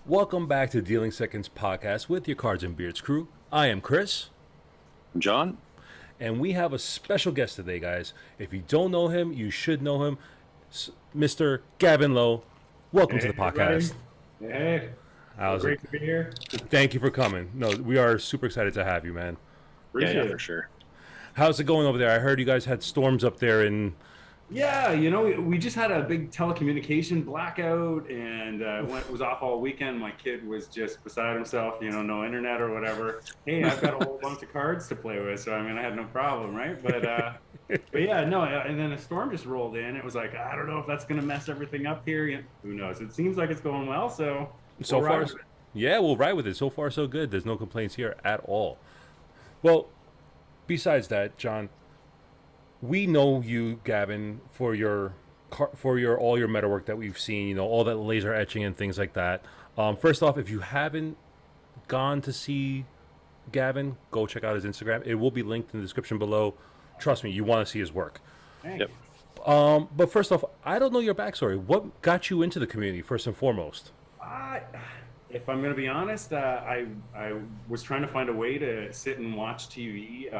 Welcome back to Dealing Seconds podcast with your Cards and Beards crew. I am Chris. I'm John. And we have a special guest today, guys. If you don't know him, you should know him. Mr. Gavin Lowe. Welcome to the podcast. Hey, great to be here. Thank you for coming. No, we are super excited to have you, man. Yeah, for sure. How's it going over there? I heard you guys had storms up there in... Yeah, we just had a big telecommunication blackout, and it was off all weekend. My kid was just beside himself, no internet or whatever. Hey, I've got a whole bunch of cards to play with, so I had no problem, right? But yeah, no, and then a storm just rolled in. It was like, I don't know if that's going to mess everything up here. Who knows? It seems like it's going well, so far, yeah, we'll ride with it. So far, so good. There's no complaints here at all. Well, besides that, John, we know you, Gavin, for your all your metalwork that we've seen, all that laser etching and things like that. First off, if you haven't gone to see Gavin, go check out his Instagram. It will be linked in the description below. Trust me, you want to see his work. Yep. But first off, I don't know your backstory. What got you into the community, first and foremost? If I'm going to be honest, I was trying to find a way to sit and watch TV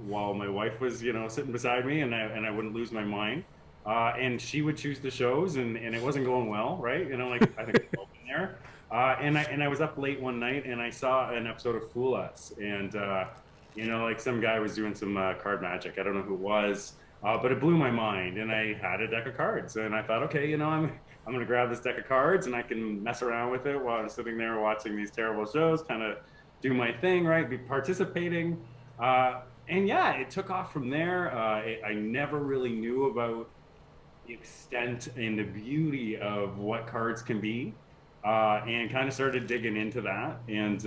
while my wife was, sitting beside me, and I wouldn't lose my mind. And she would choose the shows, and it wasn't going well, right? I think it's open there. And I was up late one night, and I saw an episode of Fool Us, and some guy was doing some card magic. I don't know who it was, but it blew my mind, and I had a deck of cards, and I thought, okay, I'm going to grab this deck of cards and I can mess around with it while I'm sitting there watching these terrible shows, kind of do my thing, right? Be participating. And yeah, it took off from there. I never really knew about the extent and the beauty of what cards can be, and kind of started digging into that and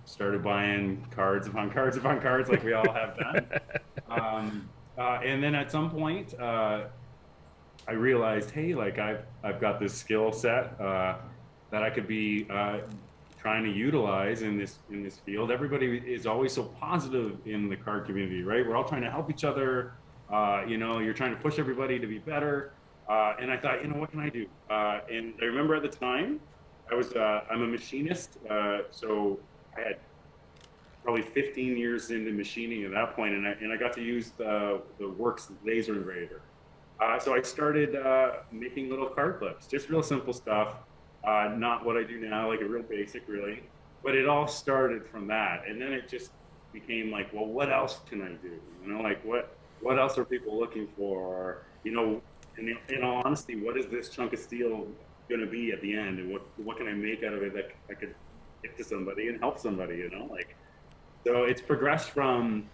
started buying cards upon cards upon cards like we all have done. And then at some point, I realized, hey, I've got this skill set that I could be trying to utilize in this field. Everybody is always so positive in the card community, right? We're all trying to help each other. You're trying to push everybody to be better. And I thought, what can I do? And I remember at the time, I'm a machinist, so I had probably 15 years into machining at that point, and I got to use the Works laser engraver. So I started making little card clips, just real simple stuff, not what I do now, like a real basic really, but it all started from that. And then it just became like, well, what else can I do? What else are people looking for? In all honesty, what is this chunk of steel going to be at the end? And what can I make out of it that I could give to somebody and help somebody, So it's progressed from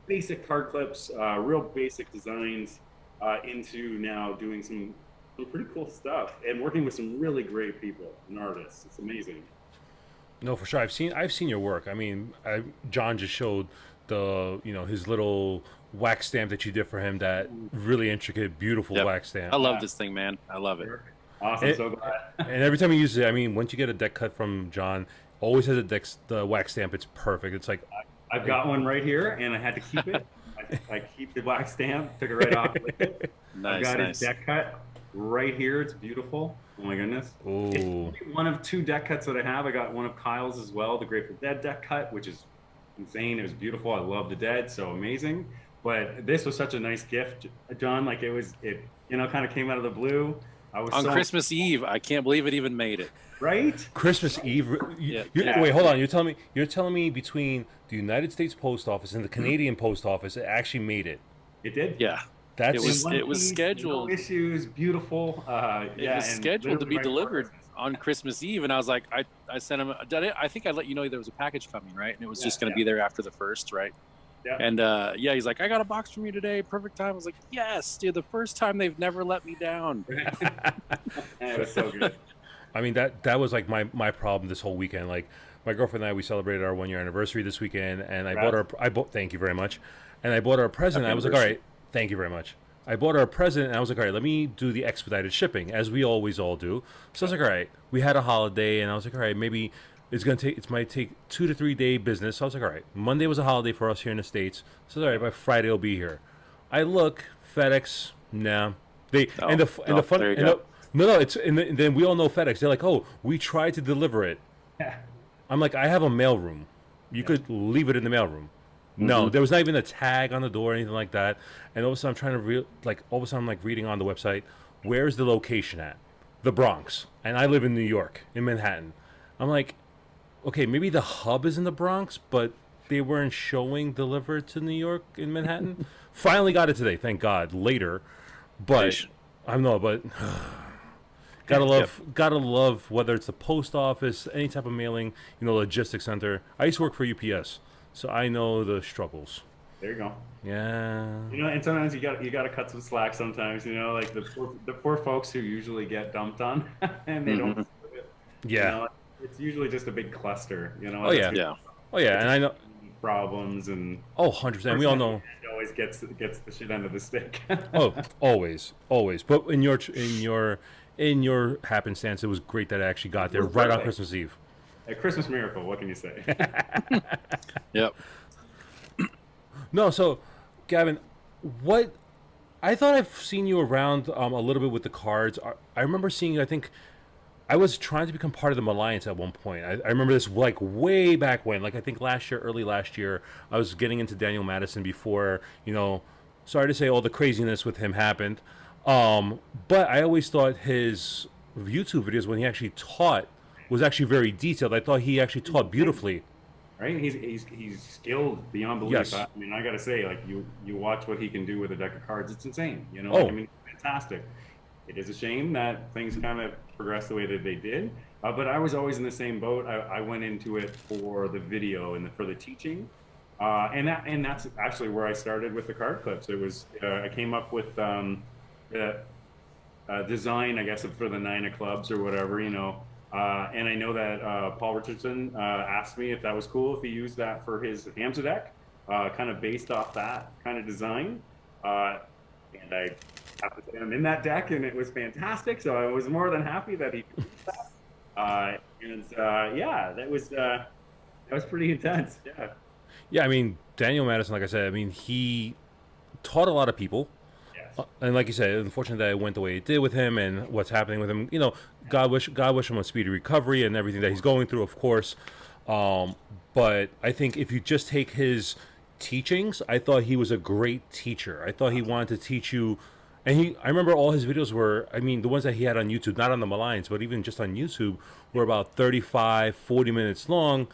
basic card clips, real basic designs, into now doing some pretty cool stuff and working with some really great people and artists. It's amazing. No, for sure. I've seen your work. John just showed his little wax stamp that you did for him. That really intricate, beautiful wax stamp. I love this thing, man. I love it. Awesome. So glad. And every time he uses it, once you get a deck cut from John, always has the wax stamp. It's perfect. It's like I've got one right here, and I had to keep it. I keep the black stamp, took it right off with it. Nice, I've got his deck cut right here. It's beautiful. Oh my goodness. Ooh. It's only one of two deck cuts that I have. I got one of Kyle's as well, the Grateful Dead deck cut, which is insane. It was beautiful. I love the Dead, so amazing. But this was such a nice gift, John. It kind of came out of the blue. On Christmas Eve. I can't believe it even made it. Right? Christmas Eve. Wait, hold on. You're telling me between the United States Post Office and the Canadian Post Office, it actually made it. It did. Yeah. It was scheduled. No issues. Beautiful. It was scheduled to be delivered on Christmas Eve, and I was like, I sent him. I think I let you know there was a package coming, right? And it was just going to be there after the first, right? Yeah. And he's like, I got a box from you today. Perfect time. I was like, yes, dude. The first time they've never let me down. It was so good. That was like my problem this whole weekend. Like my girlfriend and I, we celebrated our 1-year anniversary this weekend, and thank you very much. And I bought her a present. And I was like, all right, thank you very much. I bought her a present, and I was like, all right, let me do the expedited shipping, as we always all do. So I was like, all right, we had a holiday, and I was like, all right, maybe it might take 2 to 3 day business. So I was like, all right, Monday was a holiday for us here in the States. So all right, by Friday it'll be here. I look, FedEx, nah. The No, no, it's and then we all know FedEx. They're like, oh, we tried to deliver it. Yeah. I'm like, I have a mailroom. You could leave it in the mailroom. No, Mhm. there was not even a tag on the door or anything like that. And all of a sudden, I'm trying to all of a sudden, I'm like reading on the website, where's the location at? The Bronx, and I live in New York, in Manhattan. I'm like, okay, maybe the hub is in the Bronx, but they weren't showing delivered to New York in Manhattan. Finally got it today, thank God. Later, but Yeesh. I know, but gotta love whether it's the post office, any type of mailing, logistics center. I used to work for UPS, so I know the struggles. There you go. Yeah. And sometimes you got to cut some slack. Sometimes, like the poor folks who usually get dumped on, and they don't. Mhm. Yeah. It's usually just a big cluster. Oh yeah. Yeah. Oh yeah, and I know. Problems and. Oh, 100%. We all know. Always gets the shit end of the stick. Oh, always, always. But in your happenstance, it was great that I actually got there right on Christmas Eve. A Christmas miracle. What can you say? Yep. No, so Gavin, what I thought I've seen you around a little bit with the cards. I remember seeing you. I think I was trying to become part of the Alliance at one point. I remember this like way back when. Like I think early last year, I was getting into Daniel Madison before Sorry to say all the craziness with him happened. But I always thought his YouTube videos when he actually taught was actually very detailed. I thought he actually taught beautifully. Right? He's skilled beyond belief. Yes. I mean, I gotta say, like you watch what he can do with a deck of cards. It's insane. Oh. I mean, fantastic. It is a shame that things kind of progressed the way that they did. But I was always in the same boat. I went into it for the video and for the teaching. And that's actually where I started with the card clips. It was I came up with the design, I guess, for the 9 of clubs or whatever, and I know that Paul Richardson asked me if that was cool if he used that for his Hamza deck, kind of based off that kind of design. And I have to say I'm in that deck, and it was fantastic. So I was more than happy that he used that. Yeah, that was pretty intense. Yeah. Yeah, I mean, Daniel Madison, like I said, I mean, he taught a lot of people. Yes. And like you said, unfortunate that it went the way it did with him and what's happening with him. God wish him a speedy recovery and everything that he's going through, of course. But I think if you just take his teachings, I thought he was a great teacher. I thought he wanted to teach you. And I remember all his videos were, I mean, the ones that he had on YouTube, not on the Alliance, but even just on YouTube, were about 35, 40 minutes long.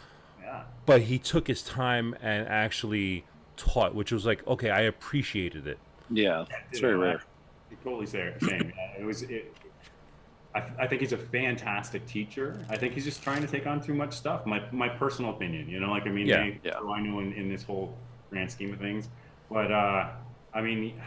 Yeah. But he took his time and actually taught, which was like, okay, I appreciated it. Yeah. It's very rare. Totally same. I think he's a fantastic teacher. I think he's just trying to take on too much stuff. My personal opinion, I know in this whole grand scheme of things. But I mean,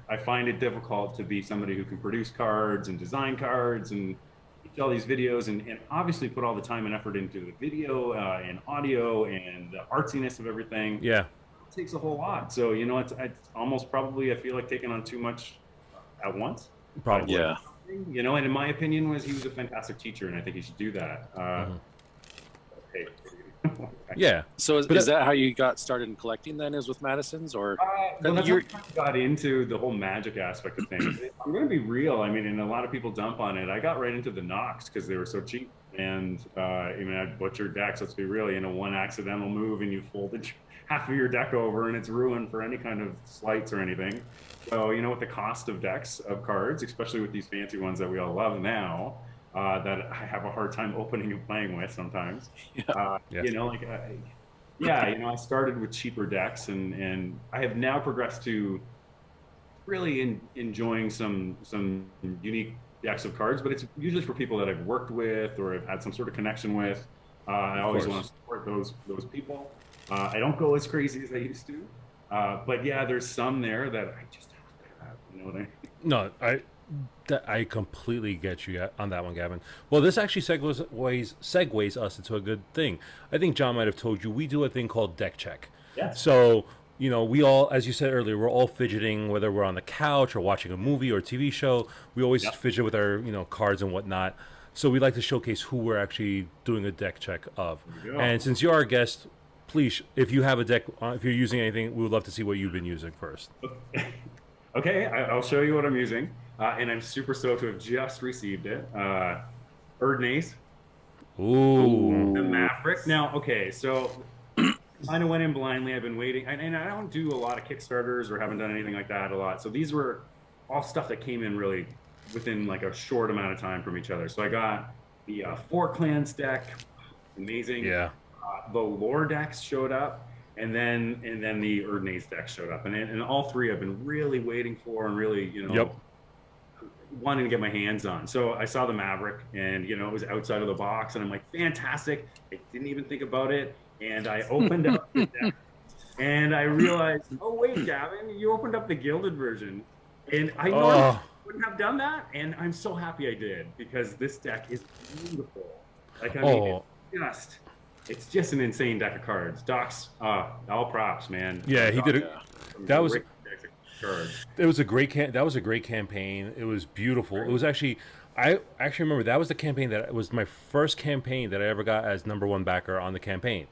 I find it difficult to be somebody who can produce cards and design cards and teach all these videos and obviously put all the time and effort into the video and audio and the artsiness of everything. Yeah. It takes a whole lot. So, it's almost probably, I feel like taking on too much at once. Probably. Yeah. And in my opinion he was a fantastic teacher and I think he should do that. Okay. Yeah. So is that how you got started in collecting then, is with Madison's, or? Well, that's how I got into the whole magic aspect of things. I'm going to be real. I mean, and a lot of people dump on it. I got right into the Nox because they were so cheap. And, I butchered decks. Let's be real. One accidental move and you folded half of your deck over and it's ruined for any kind of slights or anything. So, with the cost of decks of cards, especially with these fancy ones that we all love now, that I have a hard time opening and playing with sometimes. I started with cheaper decks and I have now progressed to really enjoying some unique decks of cards, but it's usually for people that I've worked with or have had some sort of connection with. I always want to support those people. I don't go as crazy as I used to, but yeah, there's some there that I just have to have. You know what I mean? No, I completely get you on that one, Gavin. Well, this actually segues us into a good thing. I think John might have told you we do a thing called deck check. Yeah. So, we all, as you said earlier, we're all fidgeting, whether we're on the couch or watching a movie or a TV show. We always fidget with our, cards and whatnot. So we like to showcase who we're actually doing a deck check of. And since you're our guest, please, if you have a deck, if you're using anything, we would love to see what you've been using first. Okay, I'll show you what I'm using. and I'm super stoked to have just received it. Erdnase, Ooh. the Maverick. Now, okay, so kind of went in blindly. I've been waiting, and I don't do a lot of Kickstarters or haven't done anything like that a lot. So these were all stuff that came in really within like a short amount of time from each other. So I got the Four Clans deck, amazing. Yeah. The lore decks showed up, and then the Erdnase deck showed up, and all three I've been really waiting for and really Yep. wanting to get my hands on. So I saw the Maverick, and it was outside of the box, and I'm like, fantastic. I didn't even think about it, and I opened up the deck, and I realized, oh wait, Gavin, you opened up the gilded version, and I normally wouldn't have done that, and I'm so happy I did, because this deck is beautiful. Like, I mean, it's just an insane deck of cards. Doc's, all props, man. Yeah, he did it. That was. Cards. It was a great that was a great campaign. It was beautiful. It was actually, I actually remember that was the campaign that was my first campaign that I ever got as #1 backer on the campaign.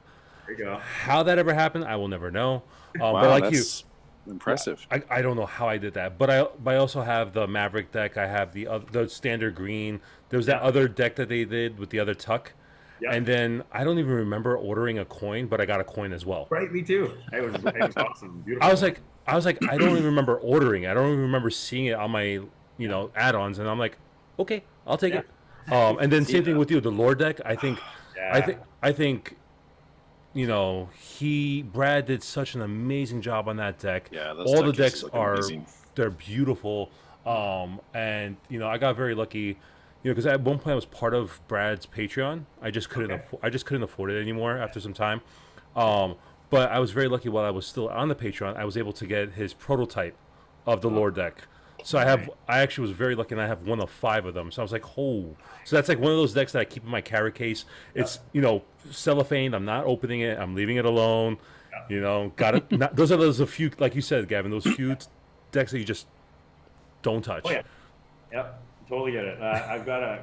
There you go. How that ever happened, I will never know. Wow, but like that's impressive. I don't know how I did that, but I also have the Maverick deck. I have the standard green. There was that other deck that they did with the other tuck. Yep. And then I don't even remember ordering a coin, but I got a coin as well. Right, me too. It was awesome. Beautiful. I was like, I don't even remember ordering it. I don't even remember seeing it on my, add-ons, and I'm like, okay, I'll take it. And then same thing with you, the lore deck. I think, Brad did such an amazing job on that deck. Yeah, all the decks are amazing. They're beautiful. And I got very lucky. Because at one point I was part of Brad's Patreon. I just couldn't afford it anymore after some time. But I was very lucky while I was still on the Patreon. I was able to get his prototype of the lore deck. So I actually was very lucky, and I have one of 5 of them. So I was like, oh. So that's like one of those decks that I keep in my carry case. It's cellophane. I'm not opening it. I'm leaving it alone. Got it. Those are a few, like you said, Gavin. Those few decks that you just don't touch. Oh yeah. Yep. Totally get it. I've got I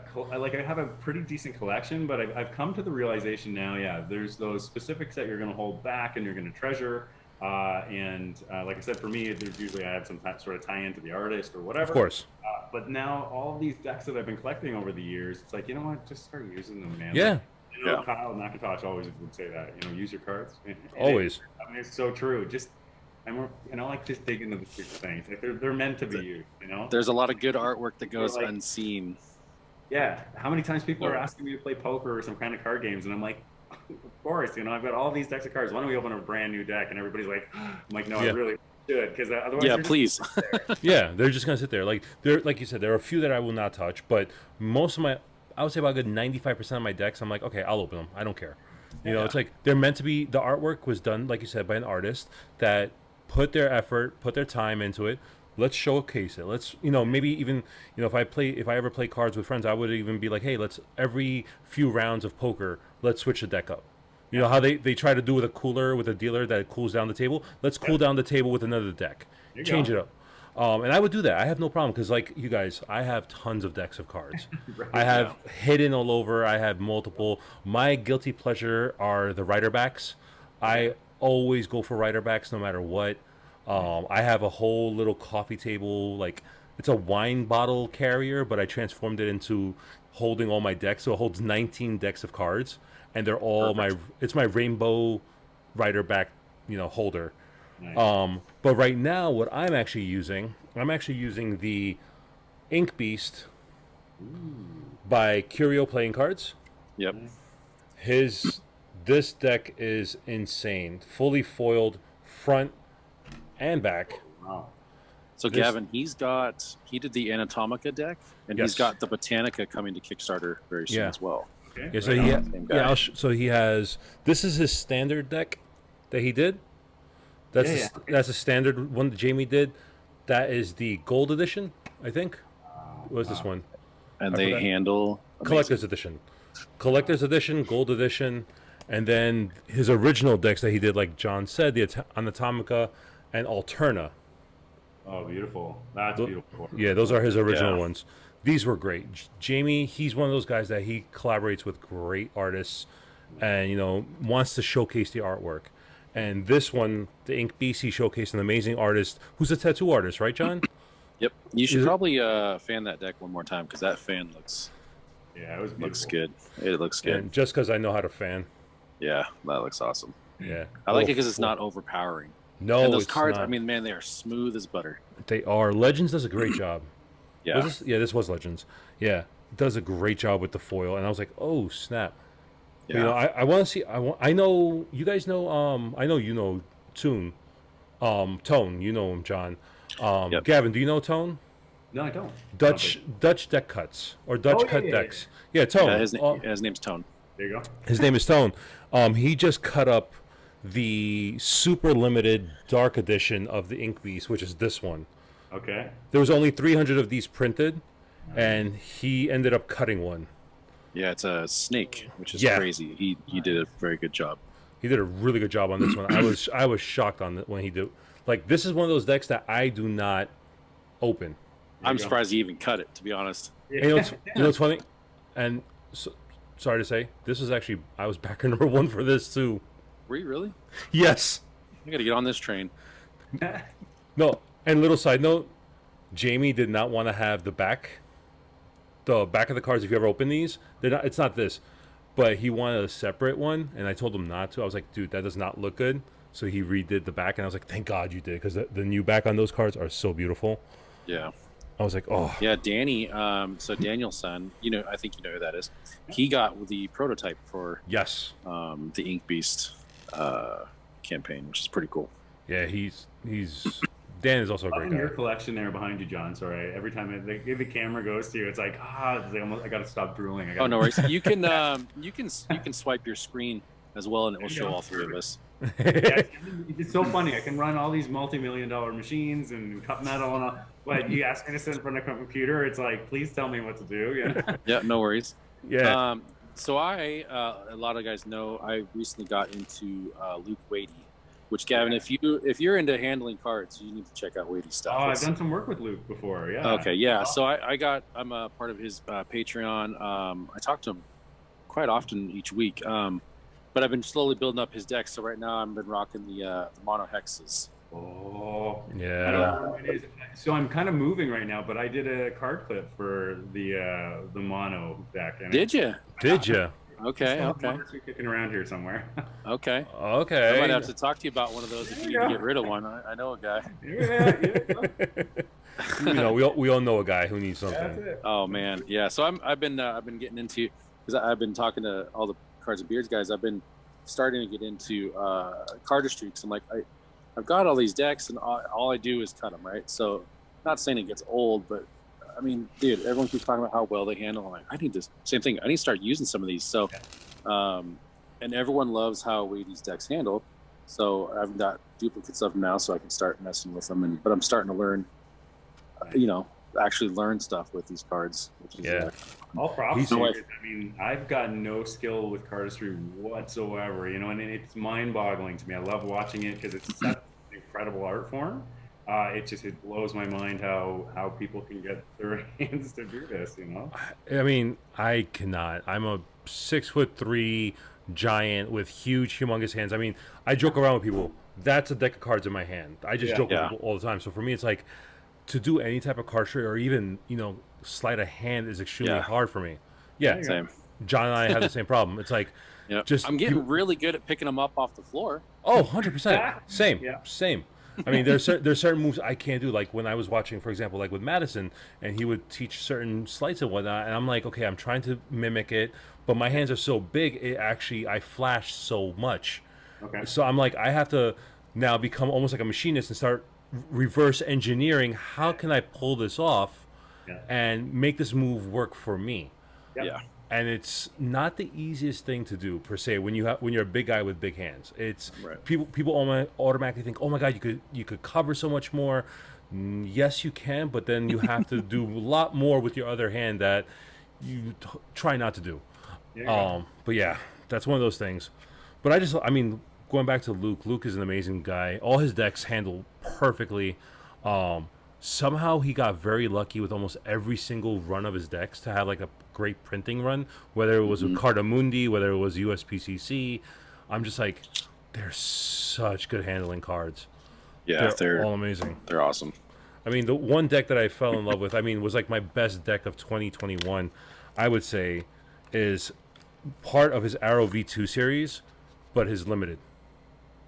have a pretty decent collection, but I've come to the realization now, there's those specifics that you're going to hold back and you're going to treasure. And like I said, for me, there's usually I have some sort of tie-in to the artist or whatever. Of course. But now all these decks that I've been collecting over the years, it's like, you know what, just start using them, man. Yeah. Like, Kyle McIntosh always would say that, use your cards. And always. it's so true. Just like just dig into the secret things. Like they're meant to be used, There's a lot of good artwork that goes unseen. Yeah. How many times people are asking me to play poker or some kind of card games, and I'm like, of course, I've got all these decks of cards. Why don't we open a brand new deck? And everybody's like, I'm like, no, I really should, because otherwise, yeah, please. Yeah, they're just gonna sit there. Like you said, there are a few that I will not touch, but most of I would say about a good 95% of my decks, I'm like, okay, I'll open them. I don't care. It's like they're meant to be. The artwork was done, like you said, by an artist that put their effort, put their time into it. Let's showcase it. Let's, maybe even, if I ever play cards with friends, I would even be like, hey, let's every few rounds of poker, let's switch the deck up. You know how they try to do with a dealer that cools down the table. Let's cool down the table with another deck. Change it up. And I would do that. I have no problem because, like you guys, I have tons of decks of cards. I have hidden all over. I have multiple. My guilty pleasure are the writer backs. I always go for writer backs no matter what. I have a whole little coffee table, like it's a wine bottle carrier, but I transformed it into holding all my decks. So it holds 19 decks of cards, and they're all it's my rainbow writer back, holder. Nice. But right now, what I'm actually using the Ink Beast by Curio playing cards. Yep. This deck is insane. Fully foiled front and back. Wow. So Gavin, he did the Anatomica deck, and he's got the Botanica coming to Kickstarter very soon as well. Okay. Yeah, so he has. This is his standard deck that he did. That's a standard one that Jamie did. That is the gold edition, I think. What is this one? And they handle collector's edition, gold edition, and then his original decks that he did, like John said, the Anatomica and Alterna. Oh, beautiful! That's beautiful. Yeah, those are his original ones. These were great. Jamie, he's one of those guys that he collaborates with great artists, and wants to showcase the artwork. And this one, the Ink Beast, he showcased an amazing artist who's a tattoo artist, right, John? Yep. You should Is it- probably fan that deck one more time because that fan looks Yeah, it was beautiful. looks good. It looks good. And just because I know how to fan. Yeah, that looks awesome. Yeah. I like it because it's not overpowering. No, And those it's cards, not. I mean, man, they are smooth as butter. They are. Legends does a great job. Yeah. Was this? Yeah, this was Legends. Yeah, does a great job with the foil, and I was like, oh snap. Yeah. You know, I want to see. I know you guys know. I know you know Tone. Tone. You know him, John. Yep. Gavin, do you know Tone? No, I don't. Dutch deck cuts or Dutch Oh, cut yeah. decks. Yeah, Tone. Yeah, his name's Tone. There you go. His name is Tone. He just cut up the super limited dark edition of the Ink Beast, which is this one. Okay. There was only 300 of these printed, and he ended up cutting one. Yeah, it's a snake, which is Yeah. crazy. He did a very good job. He did a really good job on this one. I was shocked on it when he did. Like, this is one of those decks that I do not open. I'm go. surprised he even cut it, to be honest. And you know what's funny? And sorry to say, this is actually, I was backer number 1 for this too. Were you really? Yes. I got to get on this train. No. And little side note, Jamie did not want to have the back of the cards. If you ever open these, they're not. It's not this, but he wanted a separate one, and I told him not to. I was like, dude, that does not look good. So he redid the back, and I was like, thank God you did, because the new back on those cards are so beautiful. Yeah. I was like, oh. Yeah, Danny, so Daniel's son, you know, I think you know who that is. He got the prototype for Yes. the Ink Beast campaign, which is pretty cool. Yeah, he's Dan is also a great In your guy. collection there behind you, John. Sorry, every time the camera goes to you, it's like it's like I gotta stop drooling. Oh, no worries. You can swipe your screen as well, and it will show all three of us. Yeah, it's so funny. I can run all these multi-million-dollar machines and cut metal and all, but you ask me to sit in front of a computer, it's like, please tell me what to do. Yeah. Yeah, no worries. Yeah. So a lot of guys know I recently got into Luke Wadey, which Gavin, if you're into handling cards, you need to check out Wadey stuff. Oh, I've done some work with Luke before. Yeah. Okay, yeah. So I'm a part of his Patreon. I talk to him quite often each week. But I've been slowly building up his deck. So right now I've been rocking the Mono-Hexas. Oh, Yeah. I don't know what it is. So I'm kind of moving right now, but I did a card clip for the mono deck. And Did you? Did you? Okay, okay, It's kicking around here somewhere. okay. Okay. I might have to talk to you about one of those if you need to get rid of one. I know a guy. Yeah. You know, we all know a guy who needs something. That's it. Oh man, yeah. So I've been getting into, because I've been talking to all the Cards and Beards guys. I've been starting to get into cardistry, because I'm like, I've got all these decks and all I do is cut them, right? So not saying it gets old, but I mean, dude, everyone keeps talking about how well they handle. I'm like, I need to, same thing. I need to start using some of these. So, and everyone loves how Wadey's decks handle. So I've got duplicates of them now, so I can start messing with them. But I'm starting to learn, actually learn stuff with these cards. Which is, Yeah. All props. He's- I mean, I've got no skill with cardistry whatsoever, and it's mind-boggling to me. I love watching it because it's such an incredible art form. It blows my mind how people can get their hands to do this, I mean, I cannot. I'm a 6'3" giant with huge, humongous hands. I mean, I joke around with people. That's a deck of cards in my hand. I just joke with people all the time. So for me, it's like, to do any type of cardistry or even sleight of hand is extremely hard for me. Yeah, same. John and I have the same problem. It's like, just I'm getting really good at picking them up off the floor. Oh, 100%. Same. Yeah. Same. I mean, there's certain moves I can't do. Like when I was watching, for example, like with Madison, and he would teach certain sleights and whatnot, and I'm like, okay, I'm trying to mimic it, but my hands are so big, I flash so much. Okay. So I'm like, I have to now become almost like a machinist and start reverse engineering. How can I pull this off and make this move work for me? Yep. Yeah. And it's not the easiest thing to do per se when you're a big guy with big hands. It's people automatically think, oh my god, you could cover so much more. Yes, you can, but then you have to do a lot more with your other hand that you try not to do. But yeah, that's one of those things. But I mean, going back to Luke. Luke is an amazing guy. All his decks handle perfectly. Somehow he got very lucky with almost every single run of his decks to have like a great printing run, whether it was with Cardamundi, whether it was USPCC. I'm just like, they're such good handling cards. Yeah, They're all amazing. They're awesome. I mean, the one deck that I fell in love with, I mean, was like my best deck of 2021, I would say, is part of his Arrow V2 series, but his limited.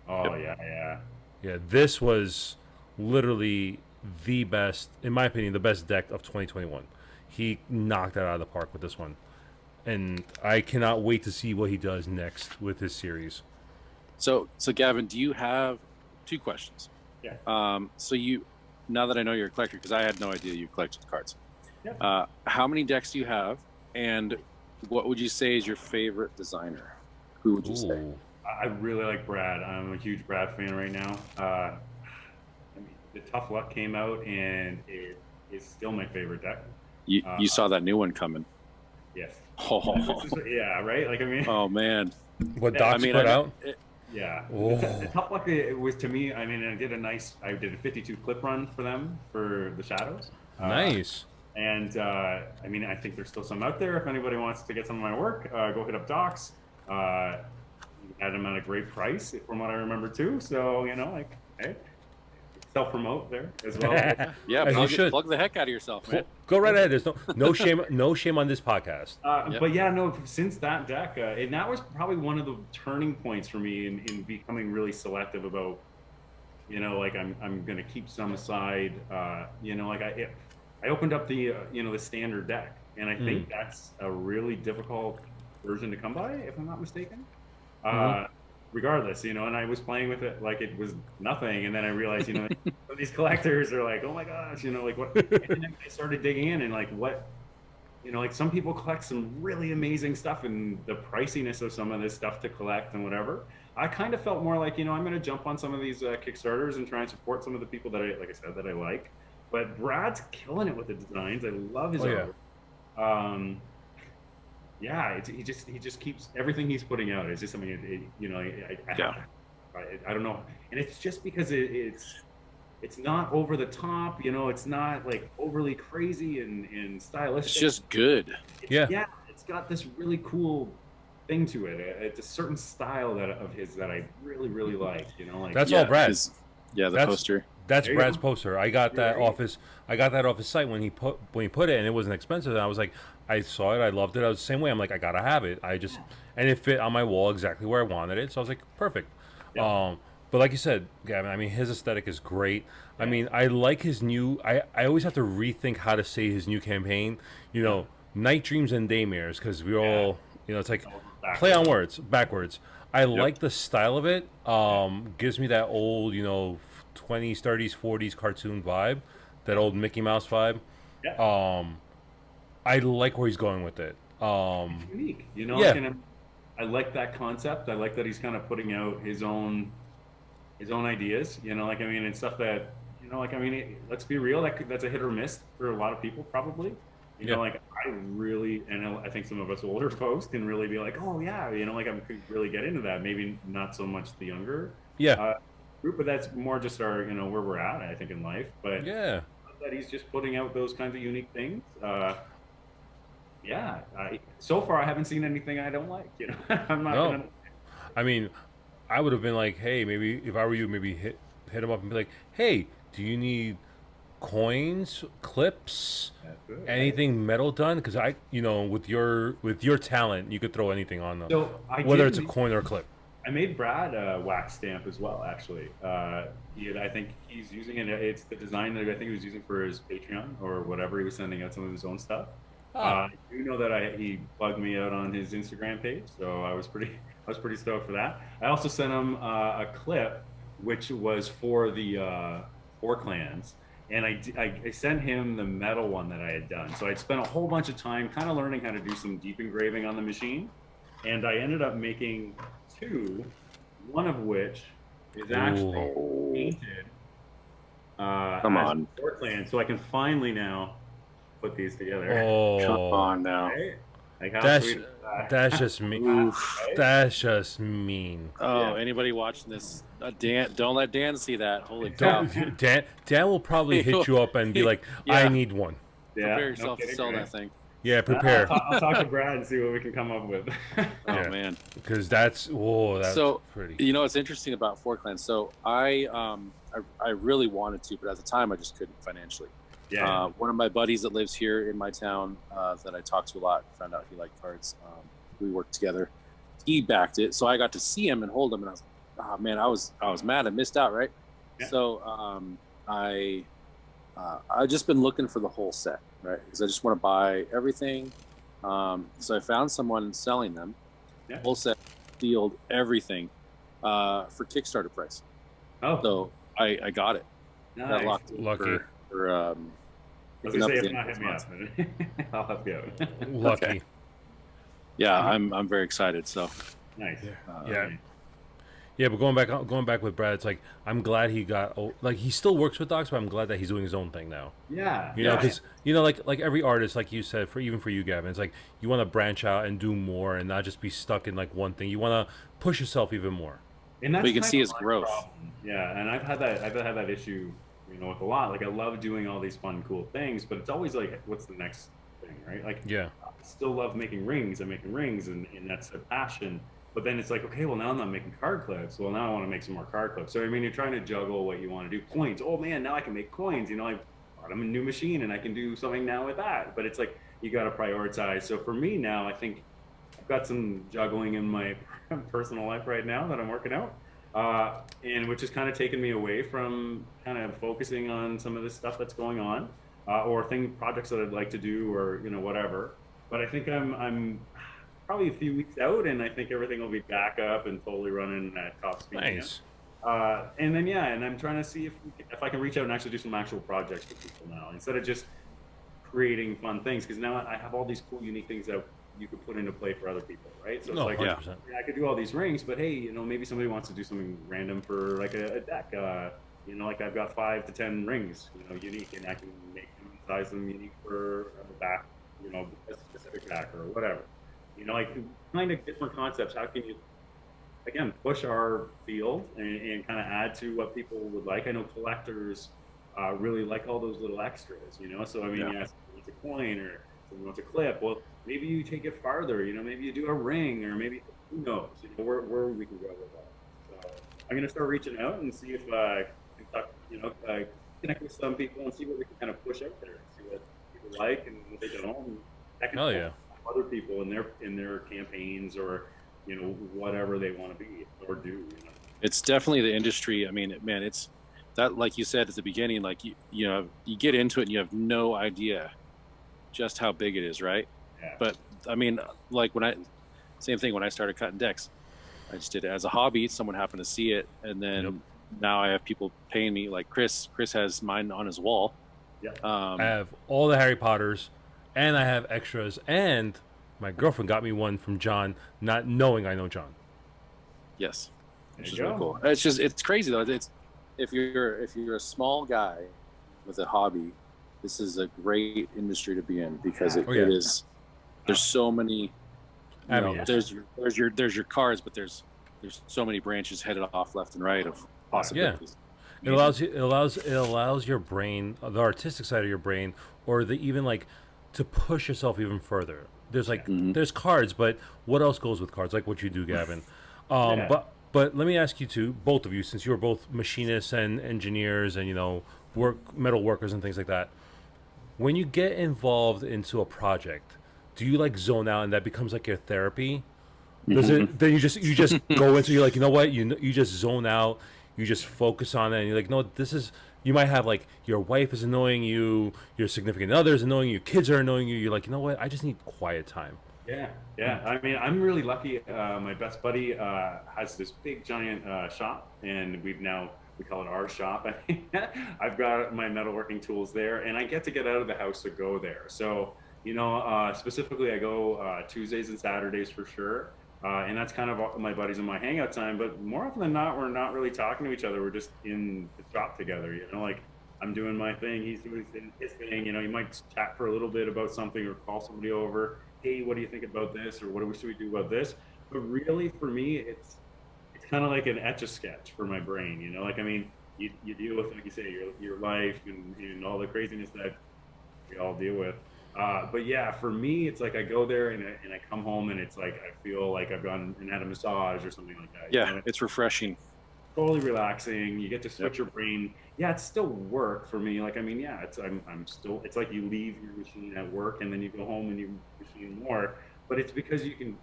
Oh yeah. Yeah, this was literally the best, in my opinion, the best deck of 2021. He knocked it out of the park with this one. And I cannot wait to see what he does next with his series. So Gavin, do you have 2 questions? Yeah. So now that I know you're a collector, because I had no idea you collected cards. Yeah. How many decks do you have, and what would you say is your favorite designer? Who would you say? I really like Brad. I'm a huge Brad fan right now. I mean, the Tough Luck came out, and it is still my favorite deck. You saw that new one coming. Yes. Oh. Yeah, right? Like, I mean... Oh, man. What Doc's put out? Yeah. Oh. The Tough Luck, it was, to me, I mean, I did a 52 clip run for them, for the Shadows. Nice. And, I mean, I think there's still some out there. If anybody wants to get some of my work, go hit up Doc's. Had them at a great price, from what I remember, too. So, you know, like, hey, self-promote there as well. Yeah, plug the heck out of yourself, man. Go right ahead. There's no shame on this podcast. But yeah, no, since that deck, and that was probably one of the turning points for me in becoming really selective about, you know, like I'm gonna keep some aside. You know, like I opened up the the standard deck, and I think that's a really difficult version to come by, if I'm not mistaken. Regardless, you know, and I was playing with it like it was nothing, and then I realized, you know, these collectors are like, oh my gosh, you know, like what? And then I started digging in, and like what, you know, like some people collect some really amazing stuff, and the priciness of some of this stuff to collect and whatever. I kind of felt more like, you know, I'm going to jump on some of these Kickstarters and try and support some of the people that like I said, that I like. But Brad's killing it with the designs. I love his art. Yeah, he just keeps everything he's putting out. It's just something, you know, I don't know, and it's just because it's not over the top, you know, it's not like overly crazy and stylistic. It's just good. It's got this really cool thing to it. It's a certain style of his that I really like. You know, like that's all Brad. The poster. That's Brad's poster. I got that off his site when he put it, and it wasn't expensive. And I was like, I saw it, I loved it. I was the same way. I'm like, I gotta have it. And it fit on my wall exactly where I wanted it. So I was like, perfect. Yeah. But like you said, Gavin, I mean, his aesthetic is great. I mean, I like his new. I always have to rethink how to say his new campaign. You know, Night Dreams and Daymares, because we all, you know, it's like play on words backwards. I like the style of it. Gives me that old, you know, 20s, 30s, 40s cartoon vibe, that old Mickey Mouse vibe. I like where he's going with it. It's unique, you know. Like, I like that concept. I like that he's kind of putting out his own ideas. You know, like, I mean, it's stuff that, you know, like, I mean, let's be real, that's a hit or miss for a lot of people, probably. You know, like, I think some of us older folks can really be like, oh yeah, you know, like, I could really get into that. Maybe not so much the younger group, but that's more just our, you know, where we're at, I think, in life. But that he's just putting out those kinds of unique things. So far I haven't seen anything I don't like. You know, I'm not gonna. I mean, I would have been like, hey, maybe if I were you, maybe hit him up and be like, hey, do you need coins, clips, anything metal done? Because you know, with your talent, you could throw anything on them, whether it's a coin or a clip. I made Brad a wax stamp as well, actually. I think he's using it. It's the design that I think he was using for his Patreon or whatever. He was sending out some of his own stuff. I do know that he plugged me out on his Instagram page, so I was pretty stoked for that. I also sent him a clip, which was for the 4 clans, and I sent him the metal one that I had done. So I'd spent a whole bunch of time kind of learning how to do some deep engraving on the machine, and I ended up making 2, one of which is actually painted. Come on, 4 clans, so I can finally now put these together. Oh, come on now. Right? Like, that's just mean. That's just mean. Oh, anybody watching this? Dan, don't let Dan see that. Holy cow! Dan will probably hit you up and be like, "I need one." Prepare yourself to sell that thing. Yeah, prepare. I'll talk to Brad and see what we can come up with. Oh man, because that's so pretty. You know what's interesting about 4 clans? So I I really wanted to, but at the time I just couldn't financially. Yeah. One of my buddies that lives here in my town that I talked to a lot, found out he liked cards. We worked together. He backed it, so I got to see him and hold him, and I was like, oh man, I was mad. I missed out, right? Yeah. So I've just been looking for the whole set, right? Because I just want to buy everything. So I found someone selling them, whole set, sealed, everything, for Kickstarter price. Oh, So I got it. nice. Got locked in Lucky. for I was picking gonna up say, at the if end not, of hit me this up. month. I'll help you out. Lucky. Okay. Yeah, I'm very excited. So Nice. Yeah. Yeah, but going back with Brad, it's like I'm glad he got like he still works with docs, but I'm glad that he's doing his own thing now. Yeah. You know, because like every artist, like you said, even for you, Gavin, it's like you want to branch out and do more and not just be stuck in like one thing. You want to push yourself even more. And that's But you can kind see of his my growth. problem. Yeah, and I've had that issue, with a lot. Like I love doing all these fun, cool things, but it's always like, what's the next thing, right? Like, Yeah. I still love making rings. I'm making rings, and that's a passion. But then it's like, okay, well now I'm not making card clips. Well, now I want to make some more card clips. So I mean, you're trying to juggle what you want to do. Coins. Oh man, now I can make coins. I bought a new machine, and I can do something now with that. But it's like you got to prioritize. So for me now, I think I've got some juggling in my personal life right now that I'm working out, and which is kind of taken me away from kind of focusing on some of this stuff that's going on, or projects that I'd like to do, or whatever. But I think I'm probably a few weeks out, and I think everything will be back up and totally running at top speed. Nice. And then and I'm trying to see if I can reach out and actually do some actual projects with people now, instead of just creating fun things. Because now I have all these cool, unique things that you could put into play for other people, right? So it's like, 100%. I could do all these rings, but hey, maybe somebody wants to do something random for like a deck. Like I've got 5 to 10 rings, unique, and I can make them, size them unique for a back, a specific back or whatever. Like kind of different concepts. How can you, again, push our field and kind of add to what people would like? I know collectors really like all those little extras, So I mean, yes, it's a coin or someone wants a clip. Well, maybe you take it farther. Maybe you do a ring, or maybe who knows? Where we can go with that. So I'm gonna start reaching out and see if I can talk, connect with some people and see what we can kind of push out there, see what people like and what they don't. That can help other people in their campaigns, or whatever they want to be or do. It's definitely the industry. I mean, man, it's that, like you said at the beginning, like you get into it and you have no idea just how big it is, right? Yeah. But I mean, like same thing when I started cutting decks. I just did it as a hobby. Someone happened to see it, and then now I have people paying me. Like Chris has mine on his wall. Yeah. I have all the Harry Potters, and I have extras, and my girlfriend got me one from John, not knowing I know John. Yes, which is There you really go. cool. It's crazy though. It's if you're a small guy with a hobby, this is a great industry to be in, because it is. There's so many. There's your cards, but there's so many branches headed off left and right of possibilities. It allows your brain, the artistic side of your brain, or even like to push yourself even further. There's there's cards, but what else goes with cards? Like what you do, Gavin. But let me ask you too, both of you, since you're both machinists and engineers and metal workers and things like that. When you get involved into a project, do you like zone out and that becomes like your therapy? Does it? Then you just go into, you're like, you know what? You just zone out. You just focus on it, and you're like, no, this is. You might have like your wife is annoying you, your significant other is annoying you, kids are annoying you. You're like, you know what? I just need quiet time. Yeah. I mean, I'm really lucky. My best buddy has this big giant shop, and we call it our shop. I've got my metalworking tools there, and I get out of the house to go there. So, specifically, I go Tuesdays and Saturdays for sure. And that's kind of my buddies and my hangout time. But more often than not, we're not really talking to each other. We're just in the shop together. Like I'm doing my thing, he's doing his thing. You might chat for a little bit about something or call somebody over. Hey, what do you think about this? Or what should we do about this? But really, for me, it's kind of like an etch-a-sketch for my brain. Like, I mean, you deal with, like you say, your life and all the craziness that we all deal with. But yeah, for me, it's like I go there and I come home and it's like I feel like I've gone and had a massage or something like that. Yeah, it's refreshing. totally relaxing. You get to switch your brain. Yeah, it's still work for me. Like, I mean, yeah, I'm still, it's like you leave your machine at work and then you go home and you machine more, but it's because you can,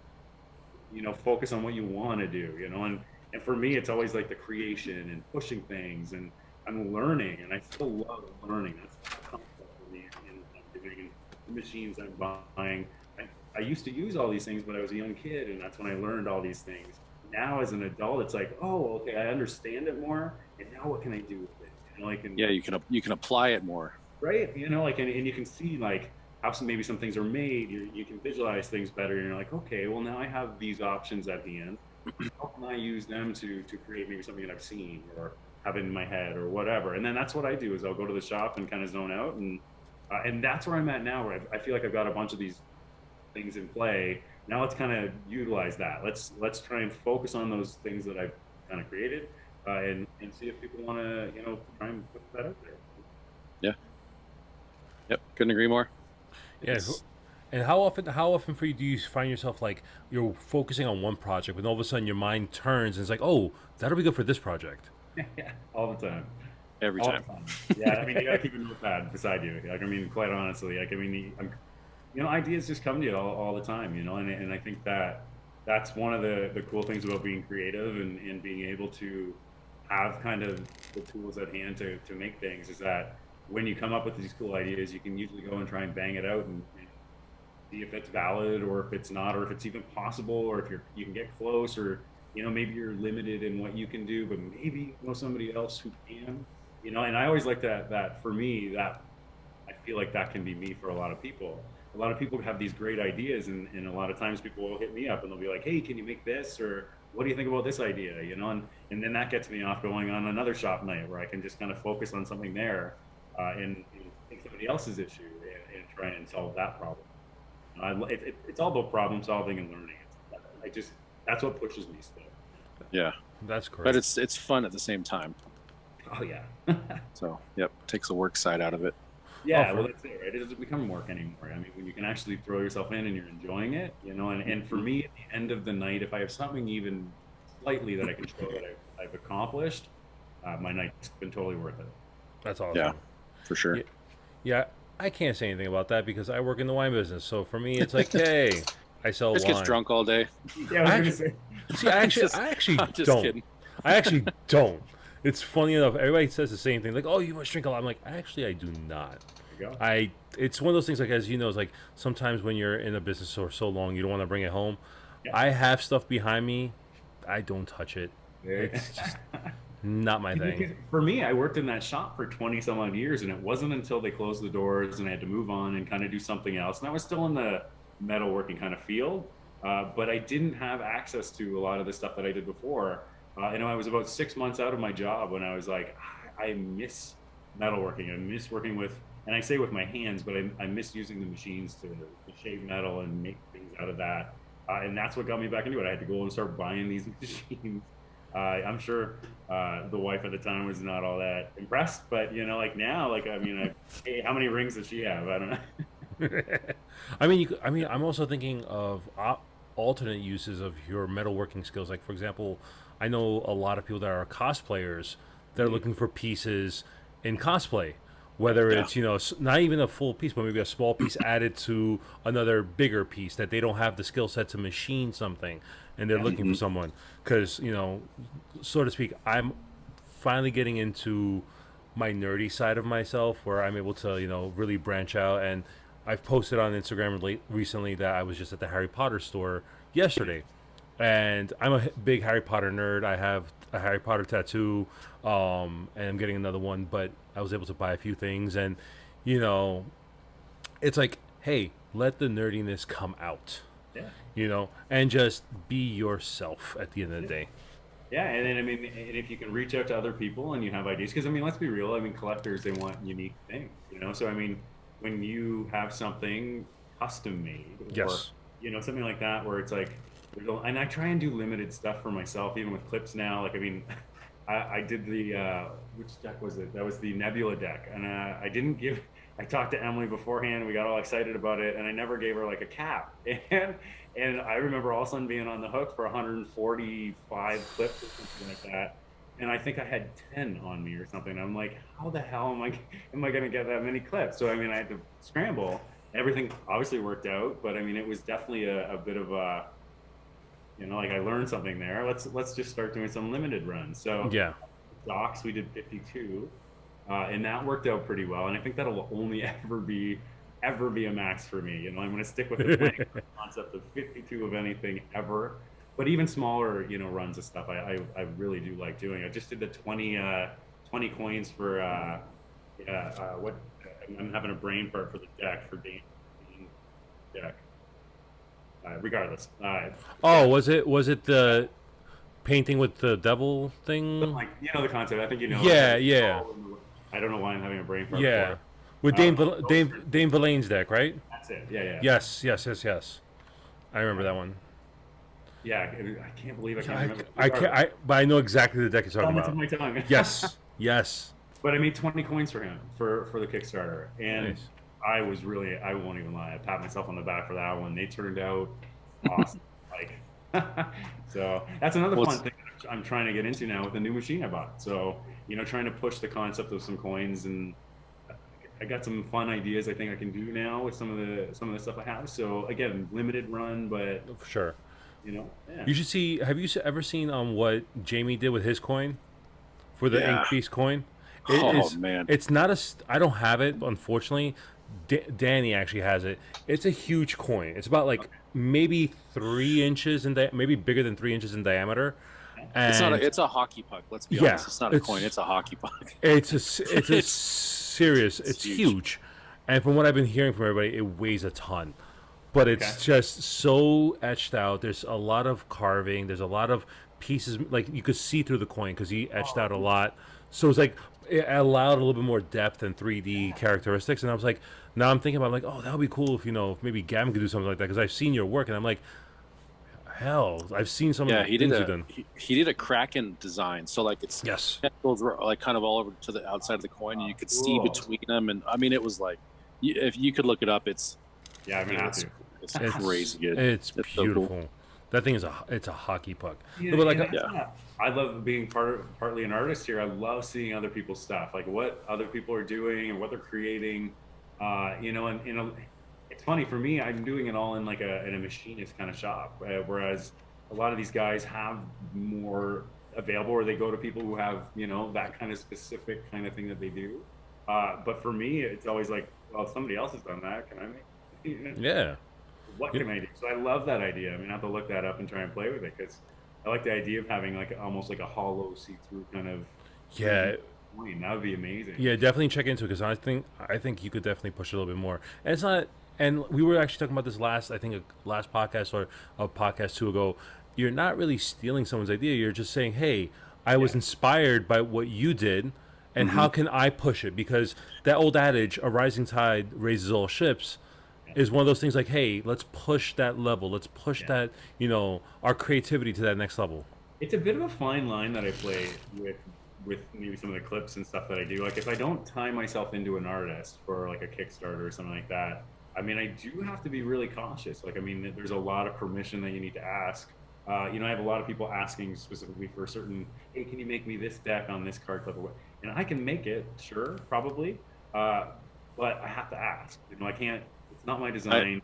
focus on what you want to do, and for me, it's always like the creation and pushing things, and I'm learning, and I still love learning. That's the concept for me in what I'm doing, and the machines I'm buying. I used to use all these things when I was a young kid, and that's when I learned all these things. Now, as an adult, it's like, oh, okay, I understand it more, and now what can I do with it? Yeah, you can apply it more. Right, like, and you can see like how maybe some things are made. You can visualize things better, and you're like, okay, well, now I have these options at the end. How can I use them to create maybe something that I've seen or have in my head or whatever? And then that's what I do is I'll go to the shop and kind of zone out, and that's where I'm at now, where I feel like I've got a bunch of these things in play. Now let's kind of utilize that. Let's try and focus on those things that I've kind of created, and see if people want to try and put that out there. Yeah. Yep. Couldn't agree more. Yeah. And how often for you do you find yourself like you're focusing on one project, but all of a sudden your mind turns and it's like, oh, that'll be good for this project? Yeah, all the time. Every all time. The time. Yeah, I mean, you gotta keep a notepad beside you. Like, I mean, quite honestly, like, I mean, ideas just come to you all the time, and I think that's one of the cool things about being creative and being able to have kind of the tools at hand to make things is that when you come up with these cool ideas, you can usually go and try and bang it out and see if it's valid or if it's not, or if it's even possible, or if you can get close, or maybe you're limited in what you can do, but maybe you know somebody else who can, and I always like that for me, that I feel like that can be me for a lot of people. A lot of people have these great ideas, and a lot of times people will hit me up and they'll be like, hey, can you make this, or what do you think about this idea, and then that gets me off going on another shop night where I can just kind of focus on something there, and take somebody else's issue and try and solve that problem. It's all about problem solving and learning. That's what pushes me still. Yeah, that's great. But it's fun at the same time. Oh yeah. So yep, takes the work side out of it. Yeah, well, that's it, right? It doesn't become work anymore. I mean, when you can actually throw yourself in and you're enjoying it, and for me, at the end of the night, if I have something even slightly that I can show that I've accomplished, my night's been totally worth it. That's awesome. Yeah, for sure. Yeah, I can't say anything about that because I work in the wine business. So for me, it's like, hey, I sell wine. Just gets drunk all day. Yeah, I actually I'm just don't. kidding. I actually don't. It's funny enough. Everybody says the same thing. Like, oh, you must drink a lot. I'm like, actually, I do not. There you go. It's one of those things. Like, as you know, it's like sometimes when you're in a business for so long, you don't want to bring it home. Yeah. I have stuff behind me. I don't touch it. It's just not my thing. For me, I worked in that shop for 20 some odd years, and it wasn't until they closed the doors and I had to move on and kind of do something else. And I was still in the metalworking kind of field, but I didn't have access to a lot of the stuff that I did before. I was about 6 months out of my job when I was like, I miss metalworking. I miss working with, and I say with my hands, but I miss using the machines to shave metal and make things out of that. And that's what got me back into it. I had to go and start buying these machines. I'm sure the wife at the time was not all that impressed, but like now, like hey, how many rings does she have? I don't know. I'm also thinking of alternate uses of your metalworking skills. Like, for example, I know a lot of people that are cosplayers that are looking for pieces in cosplay, whether it's not even a full piece, but maybe a small piece added to another bigger piece that they don't have the skill set to machine something, and they're looking for someone because so to speak, I'm finally getting into my nerdy side of myself where I'm able to really branch out. And I've posted on Instagram recently that I was just at the Harry Potter store yesterday, and I'm a big Harry Potter nerd. I have a Harry Potter tattoo, and I'm getting another one, but I was able to buy a few things, and it's like, hey, let the nerdiness come out. Yeah. And just be yourself at the end of the day. Yeah, and then and if you can reach out to other people and you have ideas, because let's be real. Collectors, they want unique things. So when you have something custom made, yes, or something like that, where it's like, and I try and do limited stuff for myself, even with clips now. Like, I did the which deck was it? That was the Nebula deck, and I talked to Emily beforehand. We got all excited about it, and I never gave her like a cap. And I remember all of a sudden being on the hook for 145 clips or something like that. and I think I had 10 on me or something. I'm like, how the hell am I going to get that many clips? So I mean, I had to scramble. Everything obviously worked out, but I mean, it was definitely a bit of a, like I learned something there. Let's just start doing some limited runs. So Yeah. docs, we did 52, and that worked out pretty well. And I think that'll only ever be a max for me. I'm going to stick with the 20 concept of 52 of anything ever. But even smaller, runs of stuff, I really do like doing. I just did the 20 coins for what I'm having a brain fart for the deck for Dane deck. Regardless. Oh, was it the painting with the devil thing? Like the concept. I think Yeah, like, yeah. I don't know why I'm having a brain fart. Yeah, For. with Dame Villain's deck, right? That's it. Yeah. Yes. I remember that one. Yeah, I can't believe I can't remember. But I know exactly the deck you're talking about. My tongue. Yes. But I made 20 coins for him for the Kickstarter, and Nice. I won't even lie. I pat myself on the back for that one. They turned out awesome. So that's another fun thing I'm trying to get into now with the new machine I bought. So trying to push the concept of some coins, and I got some fun ideas I think I can do now with some of the stuff I have. So again, limited run, but For sure. yeah. You should see. Have you ever seen what Jamie did with his coin for the Ink Beast coin? Man, it's not I don't have it, unfortunately. Danny actually has it. It's a huge coin. It's about maybe 3 inches maybe bigger than 3 inches in diameter. And it's a hockey puck. Let's be honest. It's not a coin. It's a hockey puck. It's a serious. It's huge. And from what I've been hearing from everybody, it weighs a ton. But it's just so etched out. There's a lot of carving. There's a lot of pieces. Like you could see through the coin because he etched out a lot. So it's it allowed a little bit more depth and 3D characteristics. And I was now I'm thinking about oh, that would be cool if maybe Gavin could do something like that, because I've seen your work and I'm like, hell, I've seen some of the things you've done. He did a Kraken design, so it's tentacles were kind of all over to the outside of the coin, and you could see between them. And I mean, it was if you could look it up, it's I'm gonna have to. It's crazy good. It's beautiful. So cool. That thing is it's a hockey puck. But I love being partly an artist here. I love seeing other people's stuff, what other people are doing and what they're creating. And it's funny for me. I'm doing it all in in a machinist kind of shop, whereas a lot of these guys have more available, or they go to people who have that kind of specific kind of thing that they do. But for me, it's always well, somebody else has done that. Can I make? Yeah. What can I do? So I love that idea. I mean, I have to look that up and try and play with it, because I like the idea of having almost a hollow see-through kind of. Yeah. Coin. That would be amazing. Yeah, definitely check into it, because I think you could definitely push it a little bit more. And it's not. And we were actually talking about this last podcast or a podcast 2 ago. You're not really stealing someone's idea. You're just saying, hey, I was inspired by what you did, and how can I push it? Because that old adage, a rising tide raises all ships, is one of those things hey, let's push that level. Let's push that, our creativity to that next level. It's a bit of a fine line that I play with maybe some of the clips and stuff that I do. If I don't tie myself into an artist for a Kickstarter or something like that, I mean, I do have to be really cautious. I mean, there's a lot of permission that you need to ask. I have a lot of people asking specifically for certain, hey, can you make me this deck on this card clip? And I can make it, sure, probably, but I have to ask. I can't. It's not my design.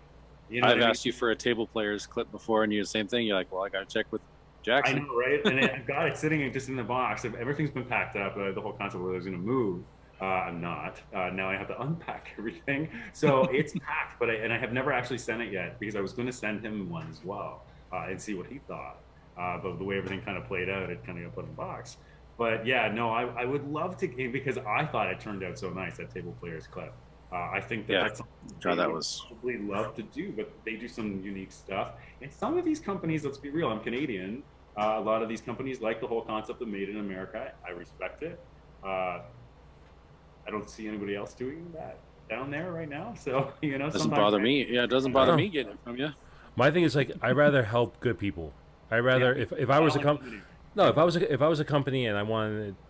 I've asked you for a table player's clip before, and you do the same thing. You're like, well, I got to check with Jackson. I know, right? And I've got it sitting just in the box. Everything's been packed up. The whole concept where I was going to move. I'm not. Now I have to unpack everything. So it's packed, but I have never actually sent it yet, because I was going to send him one as well and see what he thought. But the way everything kind of played out, it kind of got put in the box. But yeah, no, I would love to, because I thought it turned out so nice, that table player's clip. I think that's something I would probably love to do, but they do some unique stuff. And some of these companies, let's be real, I'm Canadian. A lot of these companies like the whole concept of made in America. I respect it. I don't see anybody else doing that down there right now. So, doesn't bother me. Yeah, it doesn't bother me getting it from you. My thing is I'd rather help good people. I'd rather if I was a company. No, if I was a company and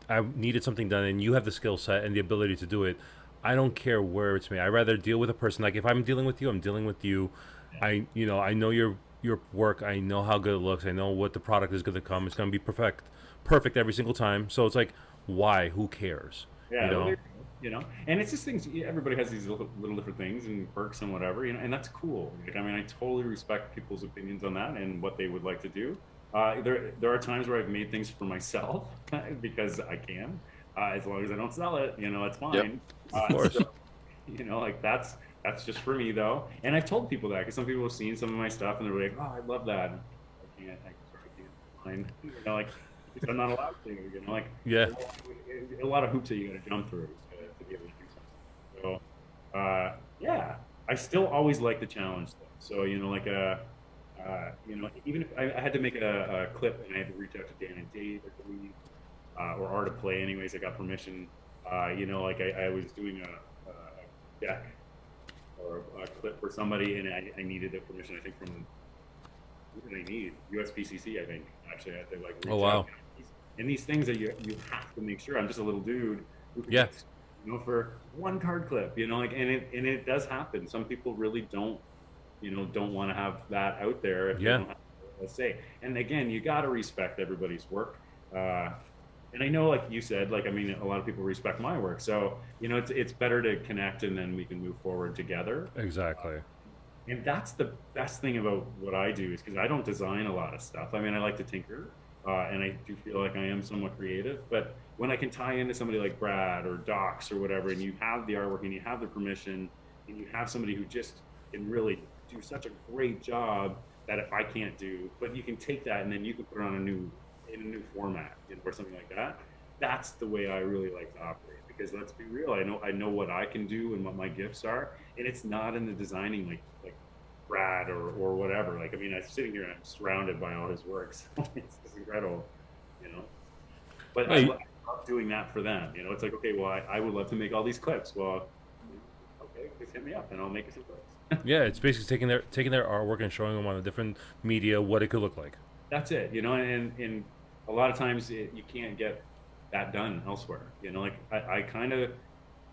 I needed something done, and you have the skill set and the ability to do it, I don't care where it's me. I'd rather deal with a person. If I'm dealing with you, I'm dealing with you. I know your work. I know how good it looks. I know what the product is going to come. It's going to be perfect every single time. So it's like, why? Who cares? Yeah, You know? and it's just things. Everybody has these little different things and perks and whatever, and that's cool. Like, I mean, I totally respect people's opinions on that and what they would like to do. There are times where I've made things for myself because I can, as long as I don't sell it, it's fine. Of course. So, like that's just for me though. And I've told people that because some people have seen some of my stuff and they're like, "Oh, I love that." I can't. Fine. Like I'm not allowed to. Like Yeah. a lot of hoops that you got to jump through to be able to do something. So yeah, I still always like the challenge though. So like even if I had to make a clip and I had to reach out to Dan and Dave, I believe, or Art of Play, anyways, I got permission. Like I was doing a deck or a clip for somebody, and I needed the permission. I think from who did I need? USPCC, I think. Actually, I had to like reach out. And these things that you have to make sure. I'm just a little dude who can, for one card clip, like, and it does happen. Some people really don't want to have that out there if they don't have to say. And again, you got to respect everybody's work. And I know, like you said, like, I mean, a lot of people respect my work. So, it's better to connect and then we can move forward together. Exactly. And that's the best thing about what I do is because I don't design a lot of stuff. I mean, I like to tinker, and I do feel like I am somewhat creative. But when I can tie into somebody like Brad or Docs or whatever, and you have the artwork and you have the permission, and you have somebody who just can really do such a great job that if I can't do, but you can take that and then you can put it on in a new format or something like that. That's the way I really like to operate. Because let's be real, I know what I can do and what my gifts are, and it's not in the designing like Brad or whatever. Like, I mean, I'm sitting here and I'm surrounded by all his works. It's just incredible, But I love doing that for them. It's like, okay, well, I would love to make all these clips. Well, okay, just hit me up and I'll make you some clips. Yeah, it's basically taking their artwork and showing them on a different media what it could look like. That's it, and a lot of times you can't get that done elsewhere. Like I kind of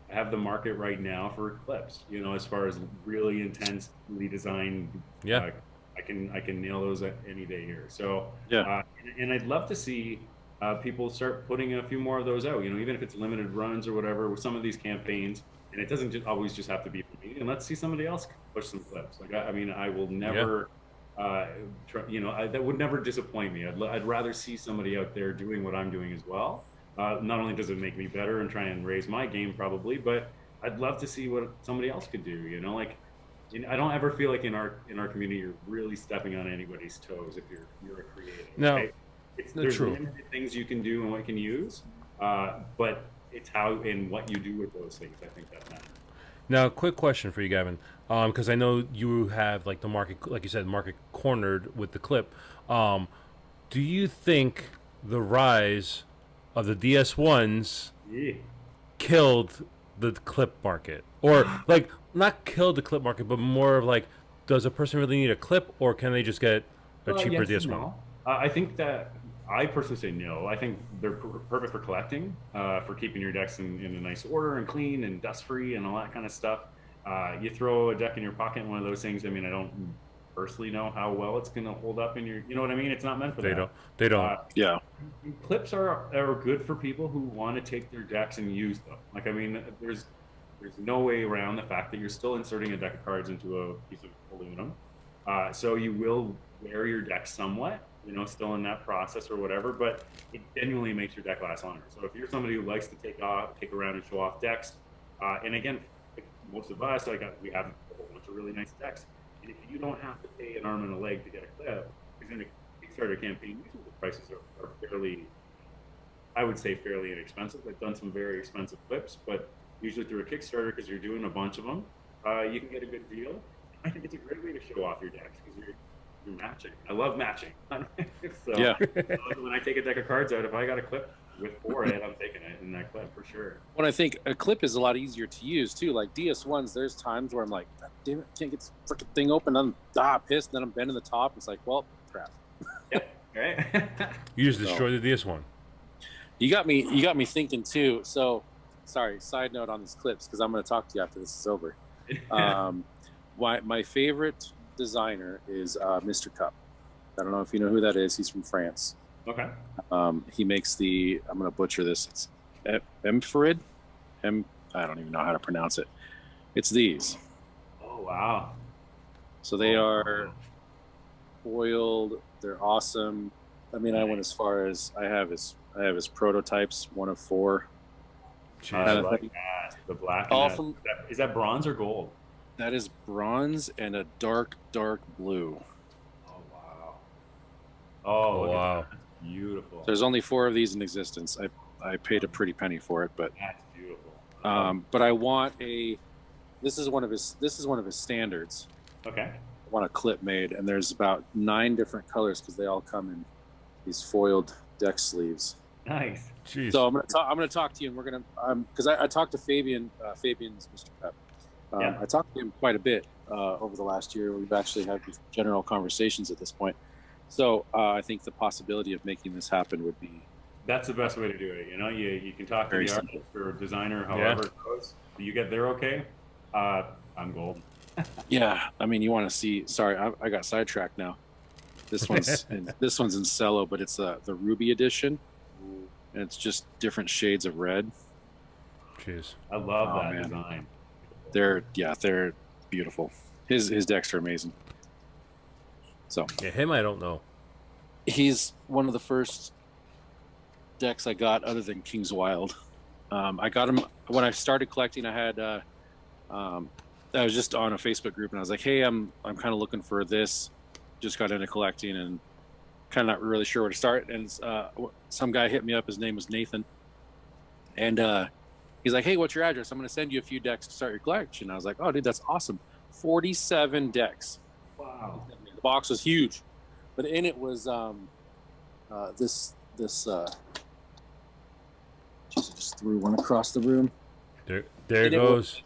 have the market right now for clips. As far as really intensely designed. Yeah. I can nail those any day here. So yeah. And I'd love to see people start putting a few more of those out. Even if it's limited runs or whatever with some of these campaigns. And it doesn't always just have to be for me. And let's see somebody else push some clips. Like I mean, I will never. That would never disappoint me. I'd rather see somebody out there doing what I'm doing as well. Not only does it make me better and try and raise my game probably, but I'd love to see what somebody else could do. I don't ever feel like in our community you're really stepping on anybody's toes if you're a creative. No, right? There's true. limited things you can do and what you can use, but it's how and what you do with those things. I think that matters. Now, quick question for you, Gavin, because I know you have like the market, like you said, market cornered with the clip. Do you think the rise of the DS1s killed the clip market, or like not killed the clip market, but more of like, does a person really need a clip, or can they just get a cheaper DS1? No. I think that I personally say no. I think they're perfect for collecting, for keeping your decks in a nice order and clean and dust free and all that kind of stuff. You throw a deck in your pocket, one of those things. I mean, I don't personally know how well it's going to hold up in your, you know what I mean? It's not meant for that. They don't. Yeah. Clips are good for people who want to take their decks and use them. Like, I mean, there's no way around the fact that you're still inserting a deck of cards into a piece of aluminum. So you will wear your deck somewhat, still in that process or whatever, but it genuinely makes your deck last longer. So if you're somebody who likes to take around and show off decks, and again, most of us, we have a whole bunch of really nice decks. And if you don't have to pay an arm and a leg to get a clip, because in a Kickstarter campaign, usually the prices are fairly, I would say fairly inexpensive. I've done some very expensive clips, but usually through a Kickstarter, because you're doing a bunch of them, you can get a good deal. I think it's a great way to show off your decks because you're matching. I love matching. So, yeah. When I take a deck of cards out, if I got a clip with 4 in it, I'm taking it in that clip for sure. When I think a clip is a lot easier to use too, like DS1s, there's times where I'm like, damn it, can't get this freaking thing open. I'm pissed, and then I'm bending the top. It's like, well, crap. Yep. Right. You just destroyed the DS1. You got me thinking too. So, sorry. Side note on these clips, because I'm going to talk to you after this is over. My favorite designer is Mr. Cup. I don't know if you know who that is. He's from France. Okay. He makes the, I'm going to butcher this. It's Emfarid. I don't even know how to pronounce it. It's these. Oh wow. So they are foiled. They're awesome. I mean, I went as far as I have his prototypes, one of 4. I like that. The black. All and is that bronze or gold? that is bronze and a dark blue. Oh wow. Oh look wow. at that. That's beautiful. There's only 4 of these in existence. I paid a pretty penny for it, but That's beautiful. but I want a. This is one of his standards. Okay. I want a clip made, and there's about 9 different colors because they all come in these foiled deck sleeves. Nice. Jeez. So I'm gonna talk to you, and we're gonna because I talked to Fabian. Fabian's Mr. Pep. I talked to him quite a bit over the last year. We've actually had these general conversations at this point. So I think the possibility of making this happen would be. That's the best way to do it. You know, you can talk to the artist or designer, however it goes. You get there, okay? I'm golden. Yeah, I mean, you want to see? Sorry, I got sidetracked now. This one's in cello, but it's the Ruby edition, and it's just different shades of red. Jeez. I love that design. They're beautiful. His decks are amazing. So Yeah, him I don't know. he's one of the first decks I got other than King's Wild. I got him when I started collecting. I had I was just on a Facebook group and I was like, hey, I'm kind of looking for this. Just got into collecting and kind of not really sure where to start. And some guy hit me up. His name was Nathan, and he's like, hey, what's your address? I'm going to send you a few decks to start your collection. I was like, oh, dude, that's awesome. 47 decks. Wow. The box was huge, but in it was this. Jeez, I just threw one across the room. There it goes.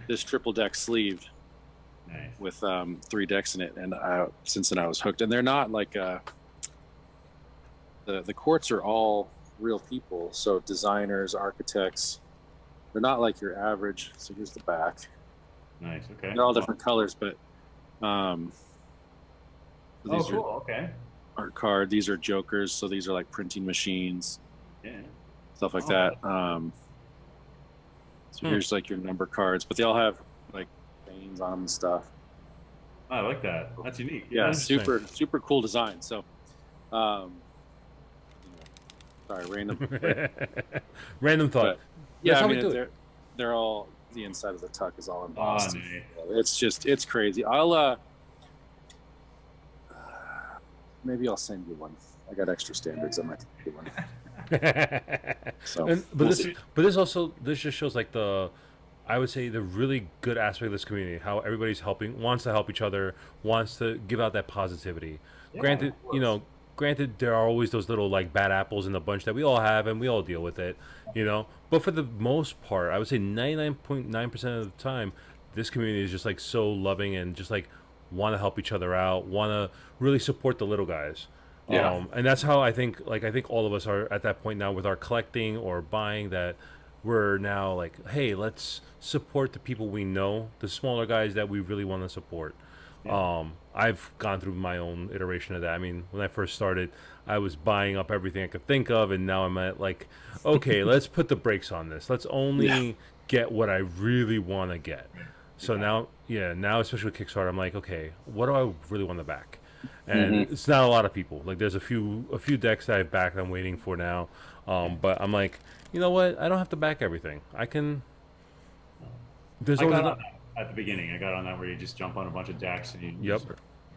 This triple deck sleeve. Nice. With 3 decks in it, and since then I was hooked. And they're not like the courts are all real people, so designers, architects. They're not like your average. So here's the back. Nice. Okay. They're all different colors, but these cool. are Okay. art card. These are jokers, so these are like printing machines, stuff like that. So here's like your number cards, but they all have like veins on them and stuff. Oh, I like that. That's unique. Yeah, super cool design. So, sorry, Random thought. But, yeah, That's I how we mean, do it. they're all, the inside of the tuck is all embossed. Oh, nice. It's crazy. I'll maybe I'll send you one. I got extra standards. I might send you one. So, this just shows like I would say the really good aspect of this community, how everybody's wants to help each other, wants to give out that positivity. Granted, there are always those little like bad apples in the bunch that we all have and we all deal with it, but for the most part, I would say 99.9% of the time, this community is just like so loving and just like want to help each other out, want to really support the little guys. And that's how I think all of us are at that point now with our collecting or buying, that we're now like, hey, let's support the people we know, the smaller guys that we really want to support. I've gone through my own iteration of that. I mean, when I first started, I was buying up everything I could think of, and now I'm at like, okay, let's put the brakes on this. Let's only get what I really want to get. So now especially with Kickstarter, I'm like, okay, what do I really want to back? And it's not a lot of people. Like there's a few decks that I've backed I'm waiting for now. But I'm like, you know what? I don't have to back everything. I can. There's always at the beginning. I got on that where you just jump on a bunch of decks and you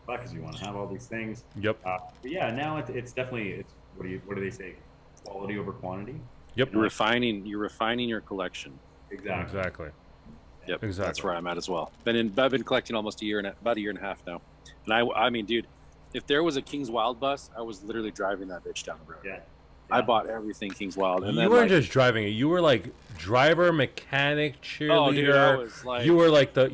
because you want to have all these things. But yeah, now it's definitely what do they say? Quality over quantity. You're refining your collection. Exactly. Yep. Exactly. That's where I'm at as well. I've been collecting almost about a year and a half now. And I mean, dude, if there was a King's Wild bus, I was literally driving that bitch down the road. Yeah. I bought everything King's Wild. And you weren't just driving it. You were like driver, mechanic, cheerleader. Oh, dude, I was like, you were like the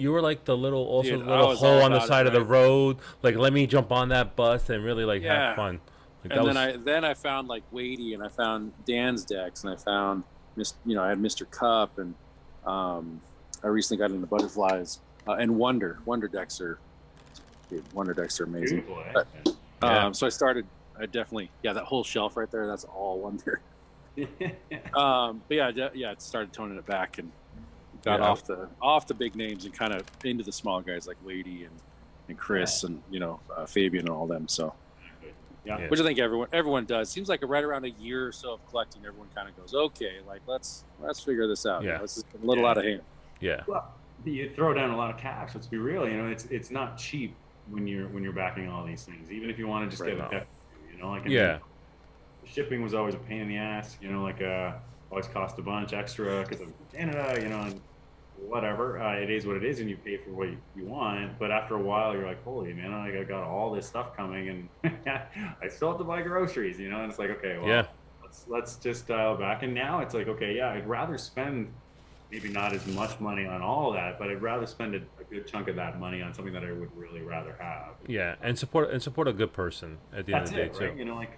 little hole on the side of the road. Like, let me jump on that bus and really like have fun. Like, and then I found like Wadey, and I found Dan's decks, and I found I had Mr. Cup, and I recently got into butterflies and Wonder decks are amazing. Beautiful, So I I definitely, yeah, that whole shelf right there, that's all Wonder. But yeah, it started toning it back and got off the big names and kind of into the small guys like Wadey and Chris and Fabian and all them. So which I think everyone does. Seems like right around a year or so of collecting, everyone kind of goes, okay, like let's figure this out. Yeah, this is a little out of hand. Yeah. Well, you throw down a lot of cash. Let's be real. It's not cheap when you're backing all these things. Even if you want to just get a deck, shipping was always a pain in the ass. Always cost a bunch extra because of Canada. And whatever. It is what it is, and you pay for what you want. But after a while, you're like, holy man, I got all this stuff coming, and I still have to buy groceries. And it's like, okay, well, let's just dial back. And now it's like, okay, yeah, I'd rather spend maybe not as much money on all of that, but I'd rather spend a good chunk of that money on something that I would really rather have. Yeah, and support a good person at the end of the day too. Right?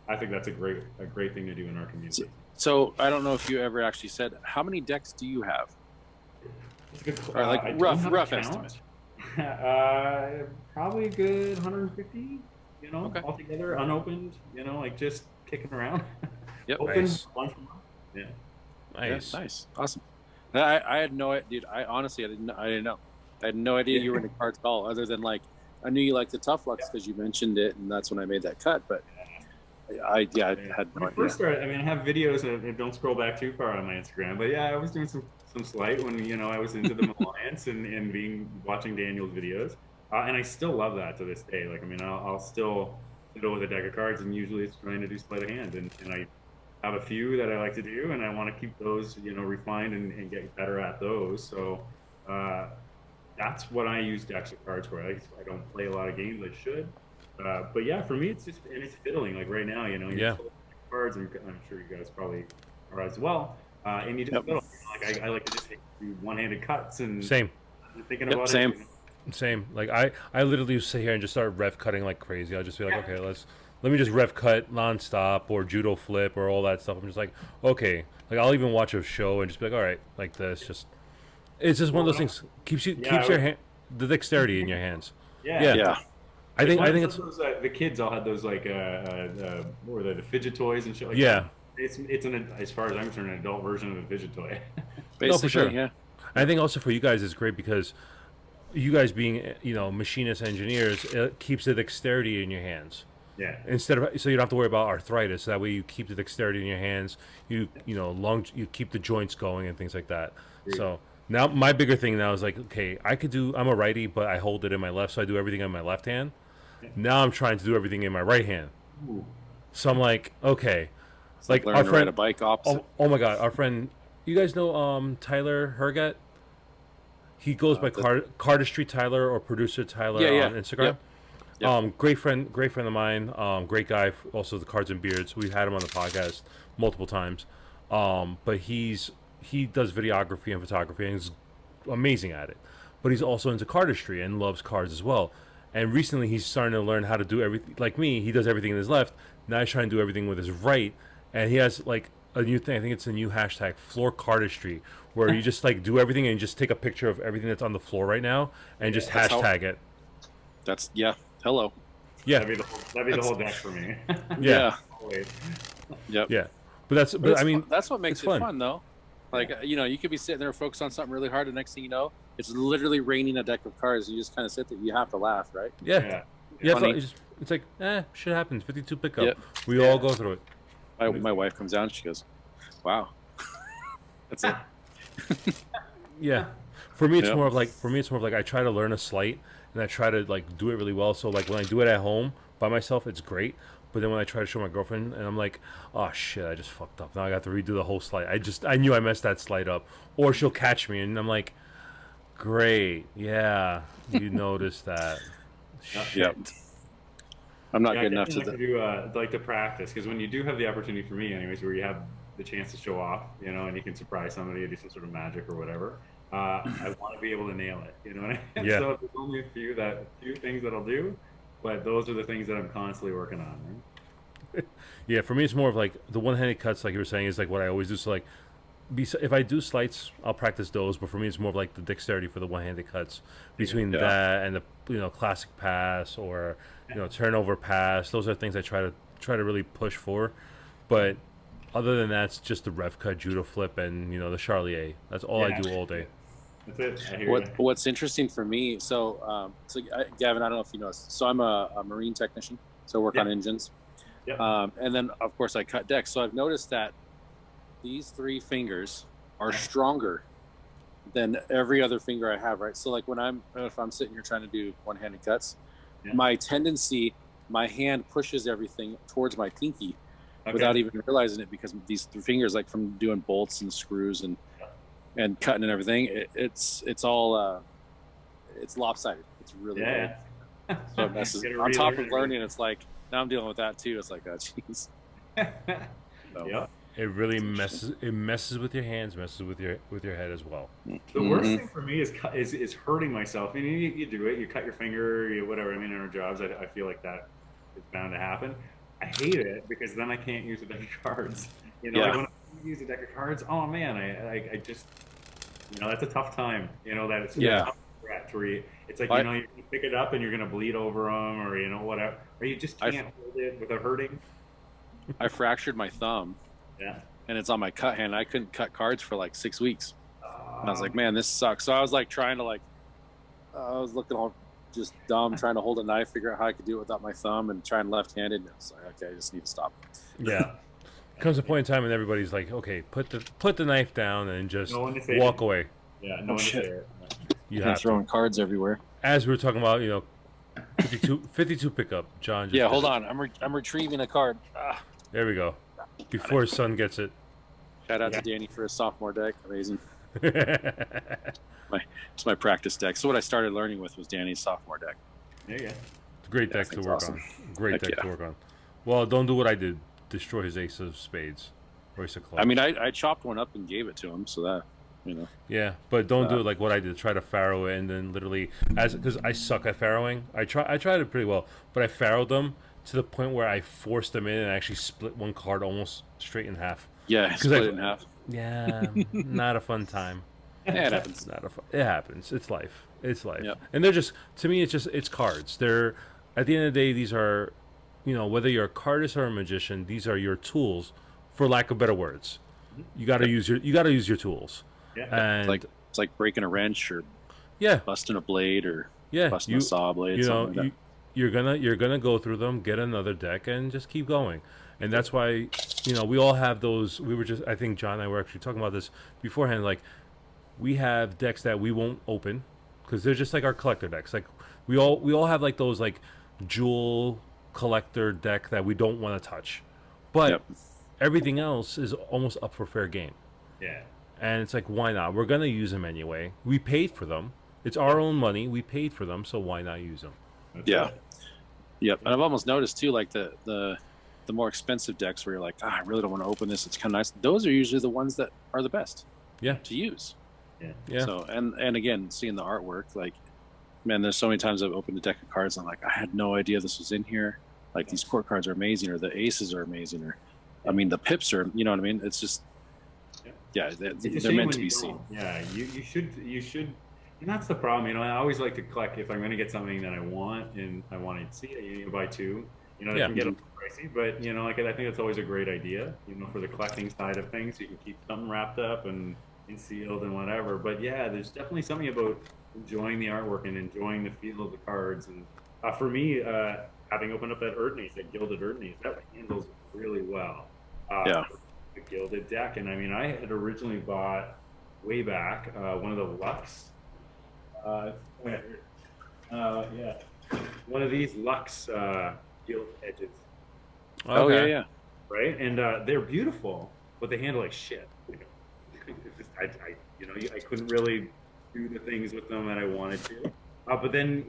I think that's a great thing to do in our community. So I don't know if you ever actually said, how many decks do you have? It's a good, or like rough estimate. Probably a good 150. Okay. Altogether, unopened. Just kicking around. Yep. Open Nice. once a month. Yeah. Nice. Yeah, nice. Awesome. I had no idea, dude. I honestly, I didn't know. I had no idea you were into cards at all, other than like, I knew you liked the Tough Lux because you mentioned it, and that's when I made that cut. But I had no idea. First started, I have videos, and don't scroll back too far on my Instagram. But yeah, I was doing some slight when I was into the Alliance and watching Daniel's videos, and I still love that to this day. I'll still fiddle with a deck of cards, and usually it's trying to do sleight of hand, and I have a few that I like to do, and I want to keep those, refined and get better at those. So that's what I use decks of cards for. I don't play a lot of games. I should, but yeah, for me, it's fiddling. Like right now, you're cards, and I'm sure you guys probably are as well. And you just fiddle. I like to just do one-handed cuts and same. Thinking about same. it. Same. Like I literally sit here and just start rev cutting like crazy. I'll just be like, okay, let me just rev cut nonstop or judo flip or all that stuff. I'm just like, okay. Like I'll even watch a show and just be like, all right, like this. It's just one of those things keeps your hand, the dexterity in your hands. Yeah. I think it's those, the kids all had those like what were they, the fidget toys and shit like that. It's as far as I'm concerned, an adult version of a fidget toy. Basically, no, for sure. Yeah. I think also for you guys it's great because you guys being machinist engineers, it keeps the dexterity in your hands. Yeah. So you don't have to worry about arthritis. That way you keep the dexterity in your hands. You keep the joints going and things like that. Yeah. So now my bigger thing now is like, okay, I'm a righty, but I hold it in my left, so I do everything on my left hand. Yeah. Now I'm trying to do everything in my right hand. Ooh. So I'm like, okay, it's like our friend, to ride a bike opposite. Oh my God, our friend, you guys know Tyler Hergat? He goes by Cardistry Tyler or Producer Tyler on Instagram. Yep. Yep. Great friend of mine. Great guy. Also the Cards and Beards. We've had him on the podcast multiple times. But he does videography and photography and he's amazing at it. But he's also into cardistry and loves cards as well. And recently he's starting to learn how to do everything. Like me, he does everything in his left. Now he's trying to do everything with his right. And he has like a new thing. I think it's a new hashtag, floor cardistry, where you just like do everything and you just take a picture of everything that's on the floor right now and just hashtag it. That's hello. Yeah. That'd be the whole deck for me. Yeah. Always. Yep. Yeah. But I mean, that's what makes it fun though. Like, you could be sitting there focused on something really hard, and next thing you know, it's literally raining a deck of cards, and you just kind of sit there. You have to laugh, right? Yeah. It's like, shit happens. 52 pickup. Yep. We all go through it. My wife comes down, she goes, wow. That's it. Yeah. For me, it's more of like I try to learn a sleight, and I try to like do it really well. So like when I do it at home by myself, it's great. But then when I try to show my girlfriend, and I'm like, oh shit, I just fucked up. Now I got to redo the whole sleight. I knew I messed that sleight up. Or she'll catch me, and I'm like, great, yeah, you noticed that. Yep. I'm not good enough to do like to practice, because when you do have the opportunity, for me anyways, where you have the chance to show off, and you can surprise somebody, do some sort of magic or whatever. I want to be able to nail it. You know what I mean? Yeah. So there's only a few things that I'll do. But those are the things that I'm constantly working on. Right? Yeah, for me, it's more of like the one-handed cuts, like you were saying, is like what I always do. So like, if I do sleights, I'll practice those. But for me, it's more of like the dexterity for the one-handed cuts between that and the classic pass or turnover pass. Those are things I try try to really push for. But other than that, it's just the rev cut, judo flip, and the Charlier. That's all I do all day. That's it. I hear you. What's interesting for me, Gavin, I don't know if you know this. So I'm a marine technician, so I work on engines. Yep. And then of course I cut decks. So I've noticed that these 3 fingers are stronger than every other finger I have, right? So like if I'm sitting here trying to do one-handed cuts, my tendency, my hand pushes everything towards my pinky without even realizing it, because these 3 fingers, like from doing bolts and screws and cutting and everything, it's all it's lopsided. It's really weird. So it messes. On top of learning, it's like now I'm dealing with that too. It's like, oh, jeez. Yeah. It really messes with your hands, messes with your head as well. The worst thing for me is hurting myself. I mean, you do it, you cut your finger, whatever. I mean, in our jobs, I feel like that is bound to happen. I hate it because then I can't use a deck of cards. Like when I use a deck of cards, oh man, I just, that's a tough time. That it's a tough threat where it's like, you pick it up and you're gonna bleed over them, or whatever, or you just can't hold it without hurting. I fractured my thumb. Yeah. And it's on my cut hand. I couldn't cut cards for like 6 weeks. And I was like, man, this sucks. So I was like trying to I was looking all just dumb, trying to hold a knife, figure out how I could do it without my thumb, and trying left-handed. And it's like, okay, I just need to stop. Yeah. Comes a point in time and everybody's like, okay, put the knife down and just walk away. Yeah, no one to say it. You're throwing cards everywhere. As we were talking about, 52 pickup. John. Hold on. I'm retrieving a card. There we go. Before his son gets it. Shout out to Danny for his sophomore deck. Amazing. It's my practice deck. So what I started learning with was Danny's sophomore deck. There you go. It's a great deck to work on. Great deck to work on. Well, don't do what I did. Destroy his ace of spades. Or ace of clubs. I mean, I chopped one up and gave it to him, so that, Yeah, but don't do it like what I did. Try to faro it and then literally, because I suck at farrowing. I tried it pretty well, but I farrowed them to the point where I forced them in and actually split one card almost straight in half. Yeah, split it in half. Yeah, not a fun time. Yeah, it happens. It happens. It's life. Yep. And they're just, to me, it's cards. They're, at the end of the day, these are, whether you're a cardist or a magician, these are your tools, for lack of better words. You got to use your tools. Yeah. And it's like breaking a wrench or busting a blade or busting a saw blade. You're gonna go through them, get another deck, and just keep going. And that's why, we all have those. I think John and I were actually talking about this beforehand. Like, we have decks that we won't open because they're just like our collector decks. Like, we all have like those like jewel collector deck that we don't want to touch, but everything else is almost up for fair game. Yeah. And it's like, why not? We're gonna use them anyway. We paid for them. It's our own money. We paid for them, so why not use them? Yep. And I've almost noticed too, like the more expensive decks where you're like, I really don't want to open this. It's kind of nice. Those are usually the ones that are the best. To use. Yeah. So and again, seeing the artwork, like, man, there's so many times I've opened a deck of cards and I'm like, I had no idea this was in here. Like, these court cards are amazing, or the aces are amazing, or I mean the pips are, you know what I mean? It's just they're meant to be seen. Yeah, you should. And that's the problem, I always like to collect if I'm going to get something that I want and I want to see it. You buy two, that can get a little pricey, but I think it's always a great idea, for the collecting side of things. You can keep something wrapped up and sealed and whatever. But yeah, there's definitely something about enjoying the artwork and enjoying the feel of the cards. And for me, having opened up that Erdnase, that gilded Erdnase, that handles really well. The gilded deck, and I mean, I had originally bought way back one of the Lux. One of these Lux gilt edges. Okay. Yeah. Right, and they're beautiful, but they handle like shit. I couldn't really do the things with them that I wanted to. But then,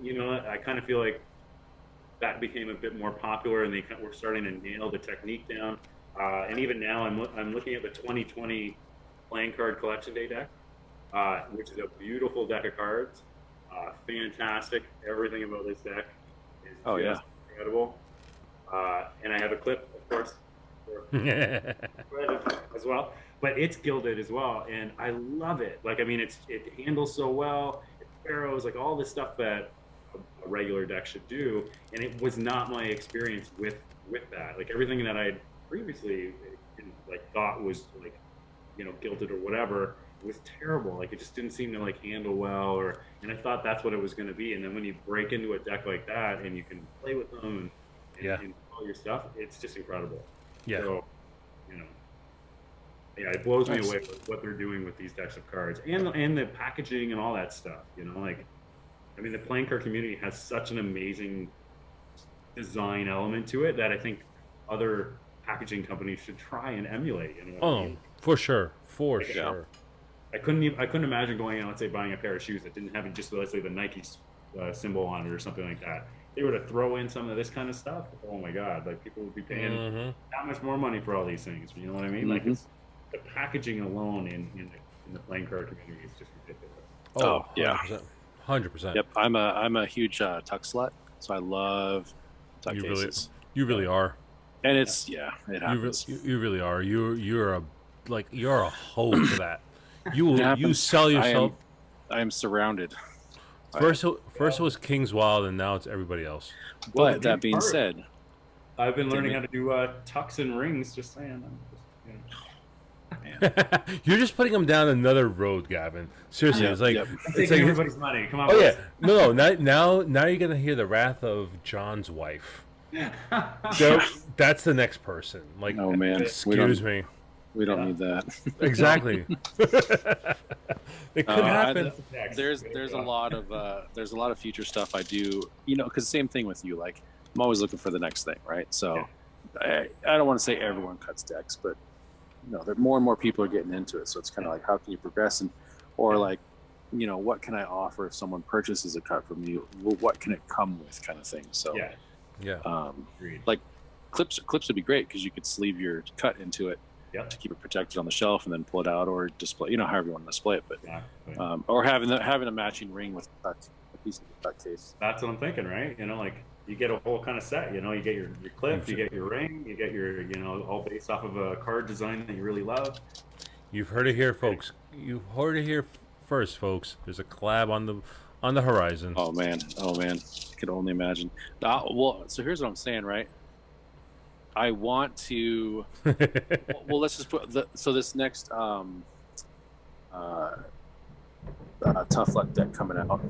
I kind of feel like that became a bit more popular, and they were starting to nail the technique down. And even now, I'm looking at the 2020 Playing Card Collection Day deck, which is a beautiful deck of cards. Fantastic. Everything about this deck is incredible. And I have a clip, of course, as well. But it's gilded as well, and I love it. Like, I mean, it handles so well. It farrows, like all the stuff that a regular deck should do. And it was not my experience with with that. Like everything that I previously like thought was like, you know, gilded or whatever was terrible. Like it just didn't seem to like handle well, or and I thought that's what it was going to be. And then when you break into a deck like that and you can play with them Yeah. and all your stuff, it's just incredible. Yeah. So, you know, yeah, it blows me Nice. away with what they're doing with these decks of cards and the packaging and all that stuff. You know, like I mean, the playing card community has such an amazing design element to it that I think other packaging companies should try and emulate. You know what I Oh, mean? for sure, for Like, sure. I couldn't imagine going out, let's say, buying a pair of shoes that didn't have just, let's say, the Nike symbol on it or something like that. They were to throw in some of this kind of stuff. Oh my God! Like people would be paying that much more money for all these things. You know what I mean? Like it's the packaging alone in the playing card community is just ridiculous. Oh, yeah. 100%. Yep, I'm a huge tuck slut, so I love tuck cases. You really are. And it's it happens. You really are. You're a hoe for that. You sell yourself. I am surrounded. First it was King's Wild, and now it's everybody else. But that being said, I've been learning how to do tucks and rings. Just saying. You're just putting them down another road, Gavin. Seriously, it's like it's like everybody's money. Come on. Oh yeah, no. Now you're gonna hear the wrath of John's wife. That's the next person. Like, oh man, excuse me. We don't need that. Exactly. It could happen. There's a lot of future stuff I do. You know, because same thing with you. Like, I'm always looking for the next thing, right? So, I don't want to say everyone cuts decks, but you know, more and more people are getting into it. So it's kind of like, how can you progress, or like, you know, what can I offer if someone purchases a cut from you? Well, what can it come with, kind of thing. So like clips would be great because you could sleeve your cut into it to keep it protected on the shelf and then pull it out or display, you know, however you want to display it. But or having a matching ring with a piece of the cut case. That's what I'm thinking, right? You know, like you get a whole kind of set. You know, you get your clip, you get your ring, you get your, you know, all based off of a card design that you really love. You've heard it here, folks. You've heard it here first, folks. There's a collab on the horizon. Oh man, I could only imagine. Well, so here's what I'm saying, right? I want to. Well, let's just put this next Tough Luck deck coming out.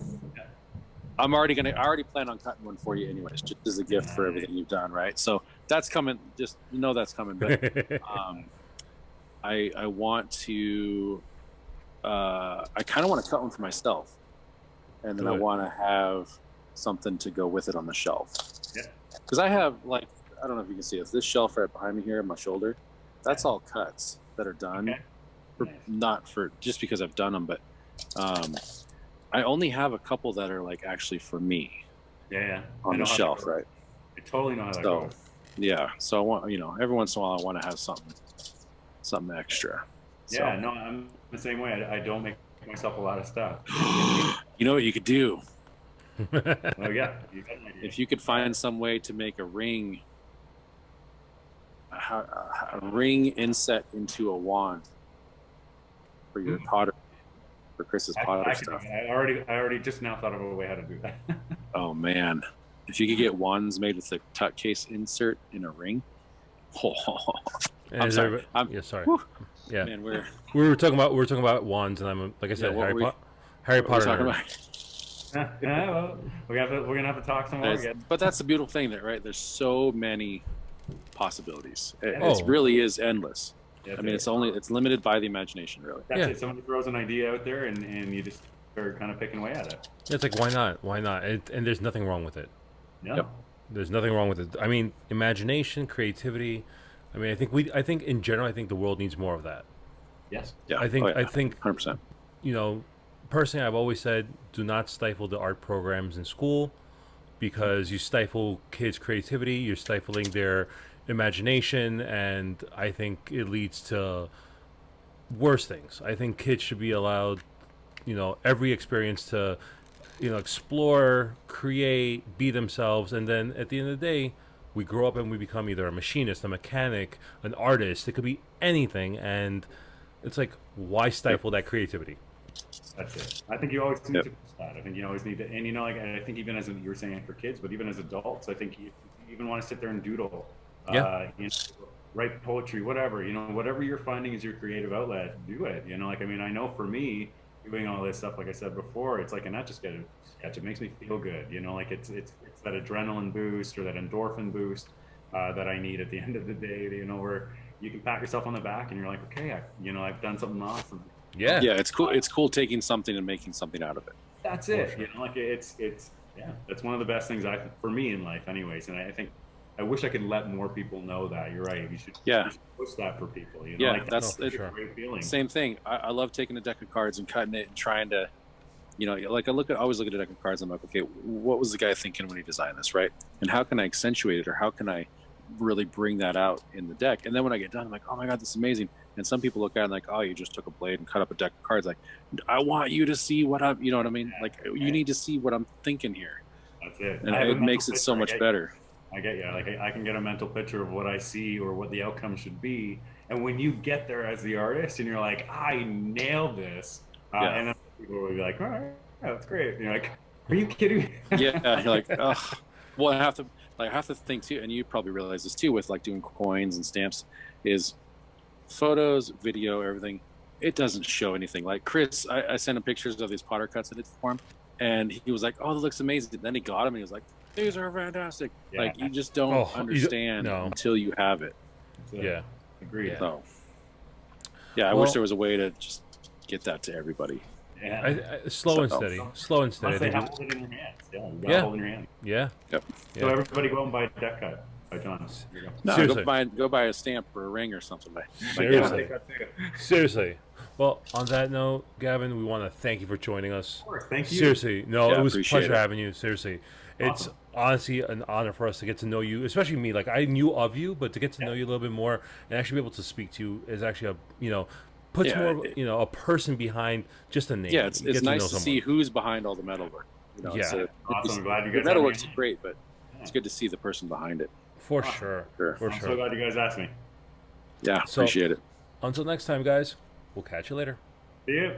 I already plan on cutting one for you, anyways, just as a gift for everything you've done, right? So that's coming. Just that's coming. But I want to. I kind of want to cut one for myself, and then I want to have something to go with it on the shelf. Yeah. Because I have, like, I don't know if you can see this shelf right behind me here on my shoulder. That's all cuts that are done, not for just because I've done them, but I only have a couple that are like actually for me. On the shelf, right? I totally know how that goes. Yeah. So I want, you know, every once in a while I want to have something extra. Yeah. No, I'm the same way. I don't make myself a lot of stuff. You know what you could do? Oh yeah. If you could find some way to make a ring inset into a wand for your potter, for Chris's potter stuff. I already just now thought of a way how to do that. Oh man, if you could get wands made with a tuck case insert in a ring. I'm sorry. Sorry. Whew. Yeah. Man, we were talking about wands, and I'm like I said, Harry Potter. Well, we're gonna have to talk some more again. But that's the beautiful thing, right? There's so many possibilities. It really is endless. I mean, it's limited by the imagination, really. That's it. Somebody throws an idea out there, and you just are kind of picking away at it. It's like, why not? Why not? And there's nothing wrong with it. No. Yep. There's nothing wrong with it. I mean, imagination, creativity. I mean, I think in general, I think the world needs more of that. Yes. Yeah. I think 100%. You know, personally, I've always said, do not stifle the art programs in school, because you stifle kids' creativity, you're stifling their imagination, and I think it leads to worse things. I think kids should be allowed, you know, every experience to, you know, explore, create, be themselves, and then at the end of the day, we grow up and we become either a machinist, a mechanic, an artist. It could be anything, and it's like, why stifle that creativity? That's it. I think you always need to push that. I think you always need to, and you know, like I think even as you were saying for kids, but even as adults, I think you even want to sit there and doodle You know, write poetry, whatever, you know, whatever you're finding is your creative outlet, do it. You know, like, I mean, I know for me, doing all this stuff, like I said before, it's like, and not just get a sketch, it makes me feel good. You know, like it's that adrenaline boost or that endorphin boost that I need at the end of the day. You know, where you can pat yourself on the back and you're like, okay, you know, I've done something awesome. Yeah. Yeah, it's cool. It's cool taking something and making something out of it. That's it. Sure. You know, like it's yeah, that's one of the best things for me in life, anyways. And I think I wish I could let more people know that. You're right. You should push that for people. You know, yeah, like, that's a great feeling. Same thing. I love taking a deck of cards and cutting it and trying to, you know, like I always look at a deck of cards. I'm like, okay, what was the guy thinking when he designed this, right? And how can I accentuate it, or how can I really bring that out in the deck? And then when I get done, I'm like, oh my god, this is amazing. And some people look at it and like, oh, you just took a blade and cut up a deck of cards. Like, I want you to see what I'm, you know what I mean? Like, you need to see what I'm thinking here. That's it. And it makes it so much better. I get you. Like, I can get a mental picture of what I see or what the outcome should be. And when you get there as the artist and you're like, I nailed this, and then people will be like, all right, that's great. And you're like, are you kidding me? Yeah, you're like, ugh. Well, I have to think too, and you probably realize this too with like doing coins and stamps, is photos, video, everything. It doesn't show anything. Like Chris, I sent him pictures of these Potter cuts I did for him, and he was like, oh, that looks amazing. Then he got them and he was like, these are fantastic. Yeah. Like, you just don't understand until you have it. Yeah. Agreed. Yeah. So, yeah, I wish there was a way to just get that to everybody. Yeah. Slow and steady. Slow and steady. They have to hold it in your hands. Yeah. Hold it in your hand. Yeah. Yep. So everybody go and buy a deck cut by John. No, go buy a stamp or a ring or something. Seriously. Seriously. Well, on that note, Gavin, we want to thank you for joining us. Of course, thank you. Seriously. No, it was a pleasure it. having you. Seriously. It's awesome. Honestly an honor for us to get to know you, especially me. Like, I knew of you, but to get to know you a little bit more and actually be able to speak to you is actually puts more, a person behind just a name. Yeah, it's nice to see who's behind all the metalwork. You know, awesome. I'm glad you guys. The metalwork's great, but it's good to see the person behind it. For sure. I'm so glad you guys asked me. Yeah, appreciate it. Until next time, guys. We'll catch you later. See you.